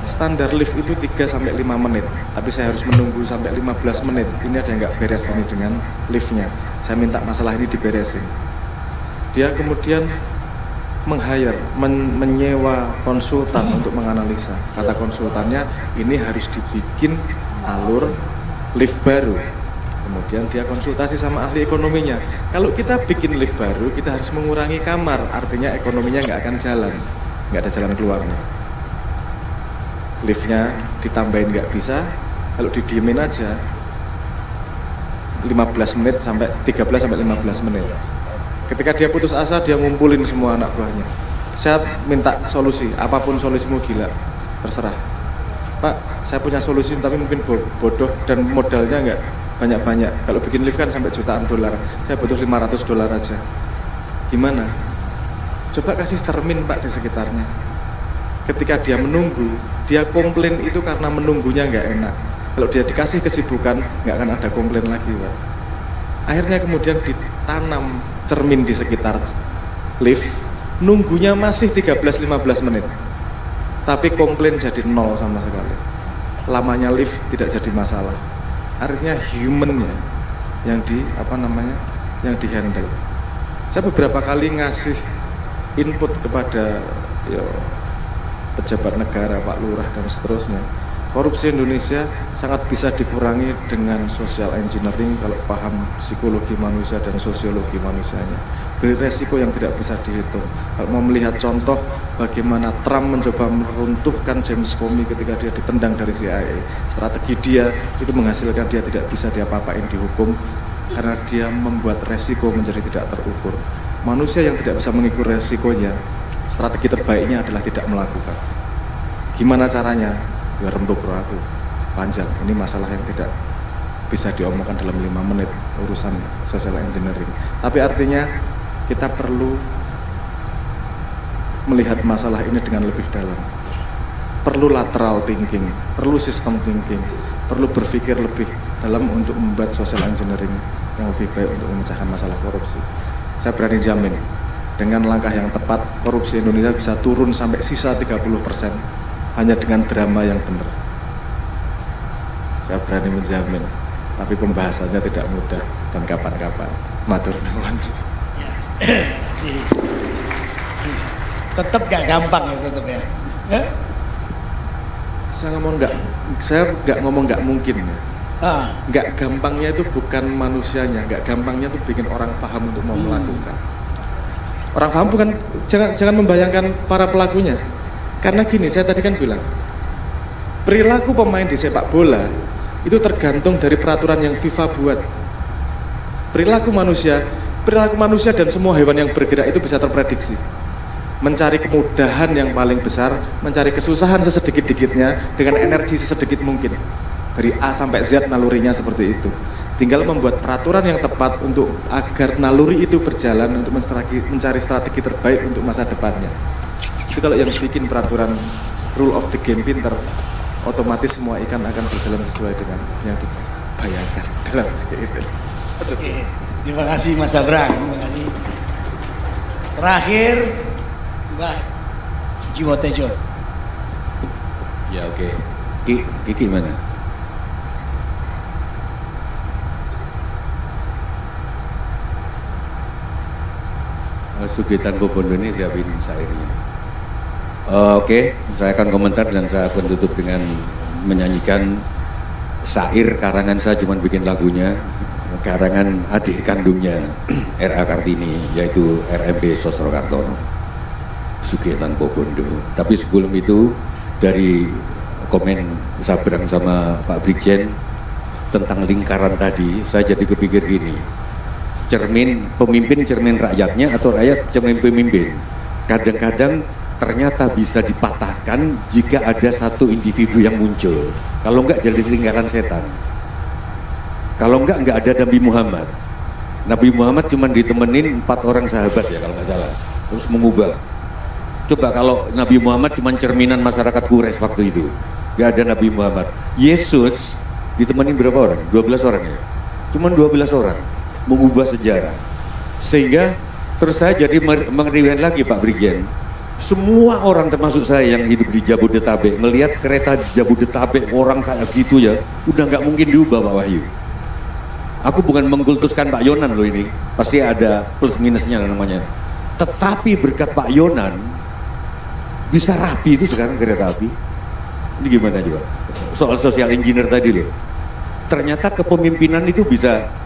standar lift itu 3-5 menit, tapi saya harus menunggu sampai 15 menit. Ini ada yang nggak beres ini dengan liftnya. Saya minta masalah ini diberesin. Dia kemudian menyewa konsultan untuk menganalisa. Kata konsultannya, ini harus dibikin alur lift baru. Kemudian dia konsultasi sama ahli ekonominya. Kalau kita bikin lift baru, kita harus mengurangi kamar. Artinya ekonominya nggak akan jalan, nggak ada jalan keluarnya. Liftnya ditambahin nggak bisa. Kalau didiemin aja 15 menit sampai 13-15 menit. Ketika dia putus asa, dia ngumpulin semua anak buahnya. Saya minta solusi, apapun solusimu gila, terserah. Pak, saya punya solusi tapi mungkin bodoh dan modalnya nggak banyak-banyak. Kalau bikin lift kan sampai jutaan dolar, saya butuh $500 aja. Gimana? Coba kasih cermin Pak di sekitarnya. Ketika dia menunggu, dia komplain itu karena menunggunya nggak enak. Kalau dia dikasih kesibukan, nggak akan ada komplain lagi Pak. Akhirnya kemudian ditanam cermin di sekitar lift, nunggunya masih 13-15 menit, tapi komplain jadi 0 sama sekali. Lamanya lift tidak jadi masalah. Artinya human yang yang dihandle. Saya beberapa kali ngasih input kepada pejabat negara, Pak Lurah dan seterusnya. Korupsi Indonesia sangat bisa dikurangi dengan social engineering kalau paham psikologi manusia dan sosiologi manusianya. Beresiko yang tidak bisa dihitung. Kalau mau melihat contoh bagaimana Trump mencoba meruntuhkan James Comey ketika dia ditendang dari CIA, strategi dia itu menghasilkan dia tidak bisa diapa-apain dihukum karena dia membuat resiko menjadi tidak terukur. Manusia yang tidak bisa mengukur resikonya, strategi terbaiknya adalah tidak melakukan. Gimana caranya? Ya rembuk roh aku, panjang. Ini masalah yang tidak bisa diomongkan dalam 5 menit, urusan social engineering. Tapi artinya kita perlu melihat masalah ini dengan lebih dalam. Perlu lateral thinking, perlu system thinking, perlu berpikir lebih dalam untuk membuat social engineering yang lebih baik untuk memecahkan masalah korupsi. Saya berani jamin, dengan langkah yang tepat, korupsi Indonesia bisa turun sampai sisa 30%. Hanya dengan drama yang benar. Saya berani menjamin, tapi pembahasannya tidak mudah dan kapan-kapan. Matur nuwun. Tetap gak gampang ya, tetap ya. Saya nggak ngomong nggak mungkin ya. Nggak gampangnya itu bukan manusianya, nggak gampangnya itu bikin orang paham untuk mau melakukan. Orang paham bukan, jangan membayangkan para pelakunya. Karena gini, saya tadi kan bilang, perilaku pemain di sepak bola itu tergantung dari peraturan yang FIFA buat. Perilaku manusia dan semua hewan yang bergerak itu bisa terprediksi. Mencari kemudahan yang paling besar, mencari kesusahan sesedikit-dikitnya dengan energi sesedikit mungkin. Dari A sampai Z nalurinya seperti itu. Tinggal membuat peraturan yang tepat untuk agar naluri itu berjalan untuk mencari strategi terbaik untuk masa depannya. Itu kalau yang bikin peraturan rule of the game pinter, otomatis semua ikan akan berjalan sesuai dengan yang dibayangkan dalam itu. Terima kasih Mas Abraham. Terima kasih. Terakhir, Mbak Jiwo Tejo. Ya oke. Kiki mana? Sugitan Bobondo ini siapin syairnya. Oke, saya akan komentar dan saya akan tutup dengan menyanyikan syair karangan saya, cuman bikin lagunya karangan adik kandungnya R.A. Kartini, yaitu RMB Sosro Kartono, Sugitan Bobondo. Tapi sebelum itu, dari komen Sabrang sama Pak Brigjen tentang lingkaran tadi, saya jadi kepikir gini, cermin pemimpin cermin rakyatnya atau rakyat cermin pemimpin. Kadang-kadang ternyata bisa dipatahkan jika ada satu individu yang muncul. Kalau enggak jadi lingkaran setan. Kalau enggak ada Nabi Muhammad. Nabi Muhammad cuma ditemenin 4 orang sahabat ya kalau nggak salah. Terus mengubah. Coba kalau Nabi Muhammad cuma cerminan masyarakat Quraisy waktu itu. Nggak ada Nabi Muhammad. Yesus ditemenin berapa orang? 12 orang ya. Cuma 12 orang. Mengubah sejarah, sehingga terus saya jadi mengeriwayat lagi Pak Brigjen, semua orang termasuk saya yang hidup di Jabodetabek melihat kereta Jabodetabek orang kayak gitu ya, udah nggak mungkin diubah Pak Wahyu. Aku bukan mengkultuskan Pak Yonan loh, ini pasti ada plus minusnya namanya, tetapi berkat Pak Yonan bisa rapi itu sekarang kereta api. Ini gimana juga soal social engineer tadi loh, ternyata kepemimpinan itu bisa.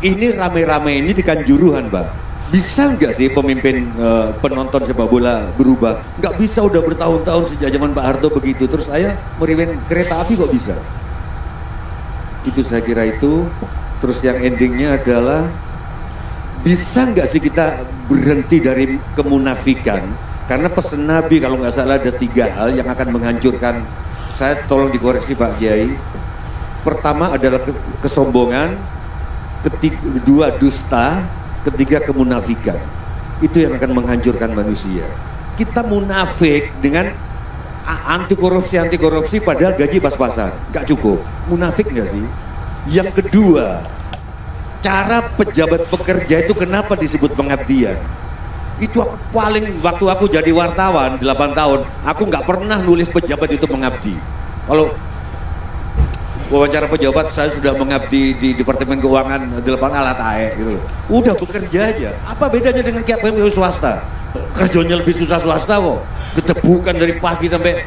Ini rame-rame ini di Kanjuruhan, Mbak. Bisa nggak sih pemimpin penonton sepak bola berubah? Nggak bisa, udah bertahun-tahun sejak zaman Pak Harto begitu. Terus saya meriwayatkan kereta api kok bisa? Itu saya kira itu. Terus yang endingnya adalah, bisa nggak sih kita berhenti dari kemunafikan? Karena pesan Nabi kalau nggak salah ada 3 hal yang akan menghancurkan. Saya tolong dikoreksi Pak Kiai. Pertama adalah kesombongan. Kedua dusta, ketiga kemunafikan. Itu yang akan menghancurkan manusia. Kita munafik dengan anti korupsi padahal gaji pas-pasan, nggak cukup. Munafik nggak sih? Yang kedua, cara pejabat pekerja itu kenapa disebut pengabdian? Itu aku paling, waktu aku jadi wartawan 8 tahun, aku nggak pernah nulis pejabat itu mengabdi. Kalau wawancara pejabat, saya sudah mengabdi di Departemen Keuangan 8 alat AE gitu. Udah bekerja aja. Apa bedanya dengan KPM swasta? Kerjanya lebih susah swasta kok. Ketebukan dari pagi sampai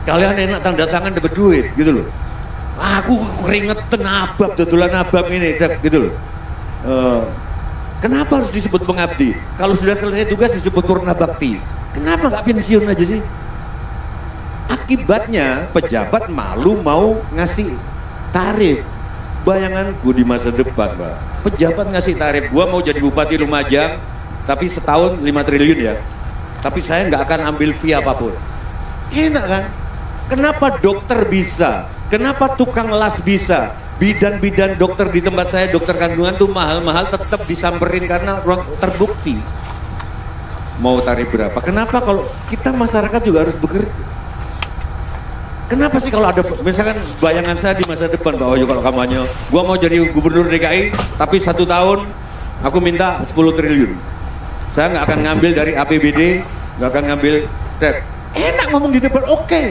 kalian enak tanda tangan dapat duit gitu loh. Aku keringetan abab, dodolan abab ini gitu loh. Kenapa harus disebut mengabdi? Kalau sudah selesai tugas disebut purna bakti. Kenapa nggak pensiun aja sih? Akibatnya pejabat malu mau ngasih tarif. Bayanganku di masa depan, Mbak, pejabat ngasih tarif, gua mau jadi Bupati Lumajang tapi setahun 5 triliun ya, tapi saya nggak akan ambil fee apapun. Enak kan? Kenapa dokter bisa? Kenapa tukang las bisa? Bidan-bidan dokter di tempat saya, dokter kandungan tuh mahal-mahal tetap disamperin karena terbukti. Mau tarif berapa? Kenapa kalau kita masyarakat juga harus bekerja? Kenapa sih kalau ada, misalkan bayangan saya di masa depan Pak Wahyu kalau kampanye, gua mau jadi gubernur DKI tapi 1 tahun aku minta 10 triliun. Saya nggak akan ngambil dari APBD, nggak akan ngambil TEP. Enak ngomong di depan, oke.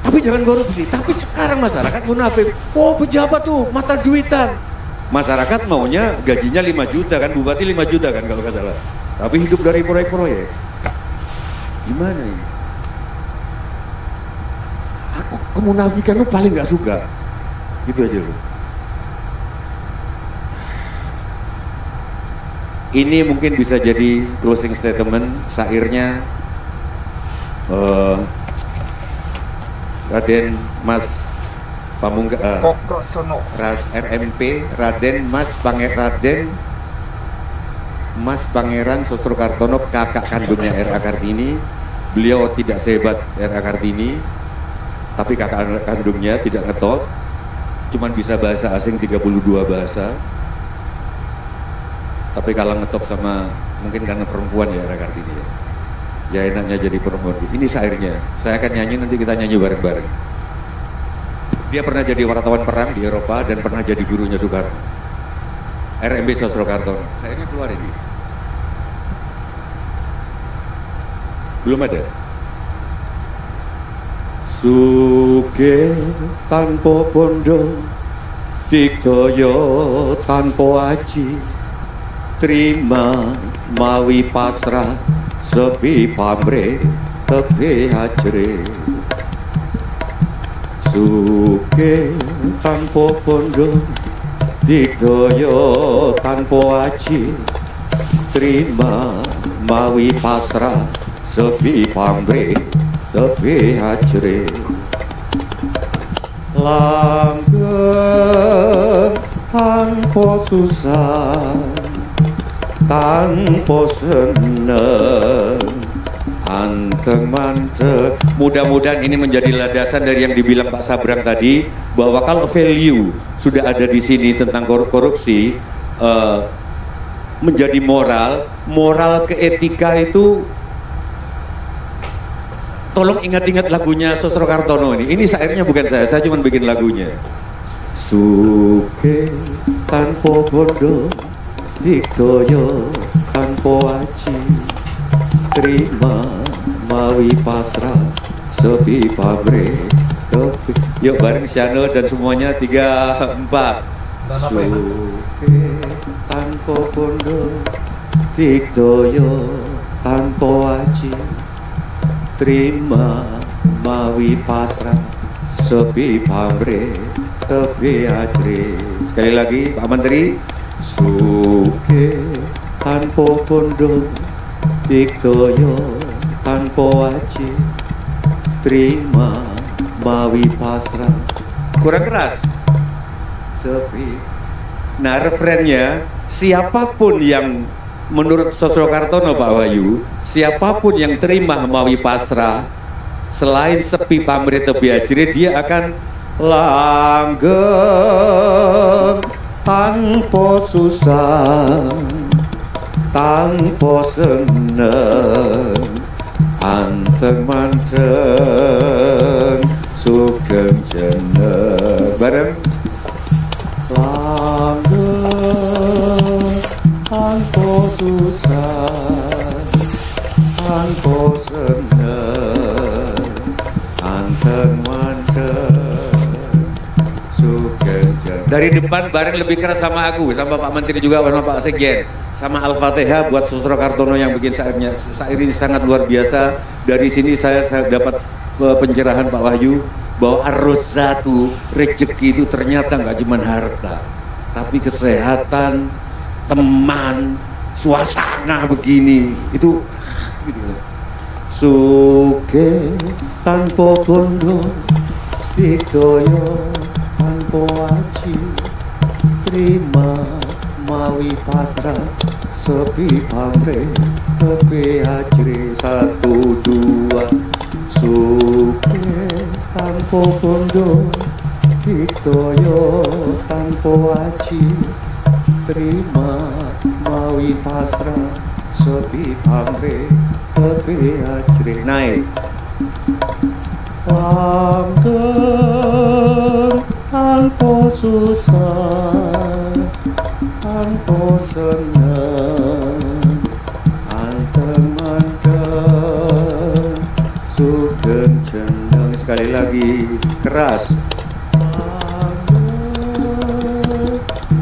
Tapi jangan korupsi. Tapi sekarang masyarakat munafik. Oh pejabat tuh mata duitan. Masyarakat maunya gajinya 5 juta kan, bupati 5 juta kan kalau nggak salah. Tapi hidup dari proyek-proyek. Gimana ini? Aku kemunafikan lu paling nggak suka. Gitu aja lu. Ini mungkin bisa jadi closing statement syairnya Raden Mas RMP Raden Mas Pangeran Sosro Kartono, kakak kandungnya R.A. Kartini. Beliau tidak sehebat R.A. Kartini, tapi kakak kandungnya tidak ngetop, cuman bisa bahasa asing 32 bahasa. Tapi kalau ngetop sama, mungkin karena perempuan ya R.A. Kartini ya. Ya enaknya jadi perempuan. Ini syairnya, saya akan nyanyi, nanti kita nyanyi bareng-bareng. Dia pernah jadi wartawan perang di Eropa dan pernah jadi gurunya Soekarno. RMB Sosro Kartono. Syairnya keluar ini. Belum ada. Suge tanpa bondo, digdaya tanpa aji, terima mawi pasrah, sepi pamrih tepi hajre. Suge tanpa bondo, digdaya tanpa aji, terima mawi pasrah, sepi pamrih tepi hajre. Langgeng tanpa susah, tanpa seneng, anteng mantep. Mudah-mudahan ini menjadi landasan dari yang dibilang Pak Sabrang tadi, bahwa kalau value sudah ada di sini tentang korupsi, menjadi moral keetika itu. Tolong ingat-ingat lagunya Sosro Kartono ini. Ini syairnya bukan saya cuma bikin lagunya. Suge tanpa bondo, digdaya tanpa aji, terima mawi pasrah, sepi pamrih tepi. Yuk bareng Syano dan semuanya 3, 4. Suge tanpa bondo, digdaya tanpa aji, terima mawi pasrah, sepi pamrih tepi hajre. Sekali lagi Pak Menteri. Suge tanpa bondo, digdaya tanpa aji, terima mawi pasrah. Kurang keras. Sepi. Nah referennya, siapapun yang menurut Sosro Kartono Pak Wahyu, siapapun yang terima mawi pasrah, selain sepi pamrih tepi hajre, dia akan langgeng tanpa susah, tanpa seneng, anteng manteng, sugeng jeneng. Bareng. Langgeng tanpa susah, tanpa seneng, anteng manteng, sugeng jeneng. Dari depan bareng lebih keras sama aku, sama Pak Menteri juga, sama Pak Sekjen, sama Al-Fatihah buat Sosro Kartono yang bikin syairnya. Syair ini sangat luar biasa. Dari sini saya dapat pencerahan Pak Wahyu, bahwa ar-rozatu, rezeki itu ternyata nggak cuma harta, tapi kesehatan, teman, suasana begini itu gitu. Suge tanpa bondo, digdaya tanpa aji, terima mawi pasrah, sepi pamrih tepi hajre. 1, 2. Suge tanpa bondo, digdaya tanpa aji, terima mawi pasrah, sepi pamrih tepi hajre. Naik. Langgeng tanpa susah, tanpa seneng, anteng manteng, sugeng jeneng. Sekali lagi keras.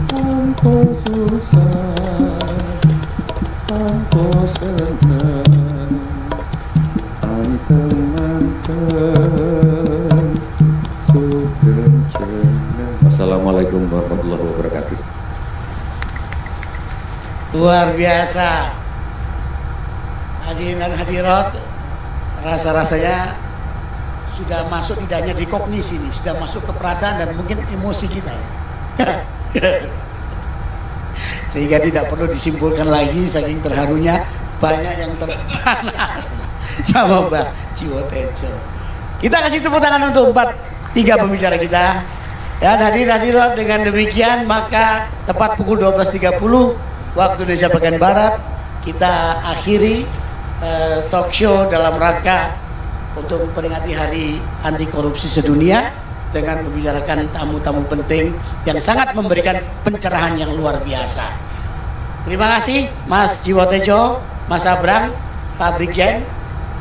Tanpa susah, tanpa senang, anteng manteng, sugeng jeneng. Assalamualaikum warahmatullahi wabarakatuh. Luar biasa. Hadirin dan hadirat, rasa-rasanya sudah masuk, tidak hanya di kognisi ini, sudah masuk ke perasaan dan mungkin emosi kita ya. Sehingga tidak perlu disimpulkan lagi, saking terharunya banyak yang terpana sama Mbak Jiwotejo. Kita kasih tepuk tangan untuk 3 pembicara kita. Dan hadirin dengan demikian maka tepat pukul 12.30 waktu Indonesia bagian Barat kita akhiri talk show dalam rangka untuk memperingati Hari Anti Korupsi Sedunia dengan membicarakan tamu-tamu penting yang sangat memberikan pencerahan yang luar biasa. Terima kasih Mas Jiwotejo, Mas Abrang, Pak Brigjen,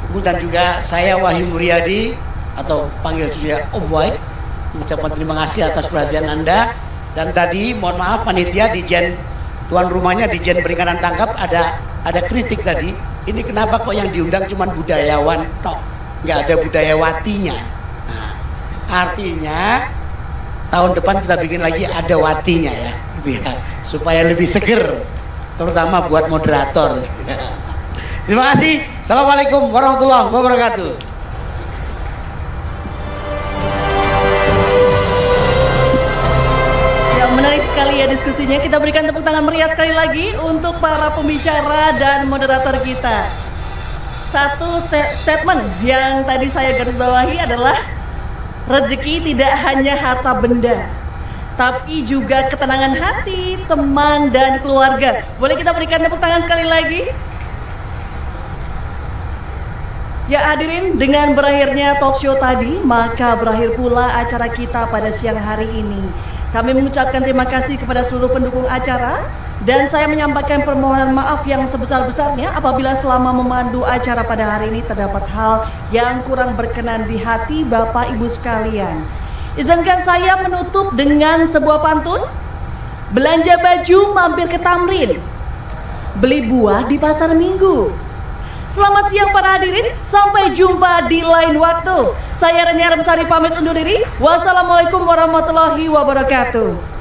Dan juga saya Wahyu Muryadi atau panggil saya Om Boy, mengucapkan terima kasih atas perhatian Anda. Dan tadi mohon maaf panitia di Jen tuan rumahnya di Jen Peringatan Tangkap ada kritik tadi. Ini kenapa kok yang diundang cuma budayawan tok, nggak ada budayawatinya. Nah, artinya tahun depan kita bikin lagi ada watinya ya, gitu ya, supaya lebih seger, terutama buat moderator. Terima kasih. Assalamualaikum warahmatullahi wabarakatuh. Ya, menarik sekali ya diskusinya. Kita berikan tepuk tangan meriah sekali lagi untuk para pembicara dan moderator kita. Satu statement yang tadi saya garis bawahi adalah rezeki tidak hanya harta benda, tapi juga ketenangan hati, teman, dan keluarga. Boleh kita berikan tepuk tangan sekali lagi? Ya hadirin, dengan berakhirnya talk show tadi, maka berakhir pula acara kita pada siang hari ini. Kami mengucapkan terima kasih kepada seluruh pendukung acara, dan saya menyampaikan permohonan maaf yang sebesar-besarnya apabila selama memandu acara pada hari ini terdapat hal yang kurang berkenan di hati Bapak Ibu sekalian. Izinkan saya menutup dengan sebuah pantun. Belanja baju mampir ke Tamrin, beli buah di pasar Minggu. Selamat siang para hadirin, sampai jumpa di lain waktu. Saya Reni Armsari pamit undur diri. Wassalamualaikum warahmatullahi wabarakatuh.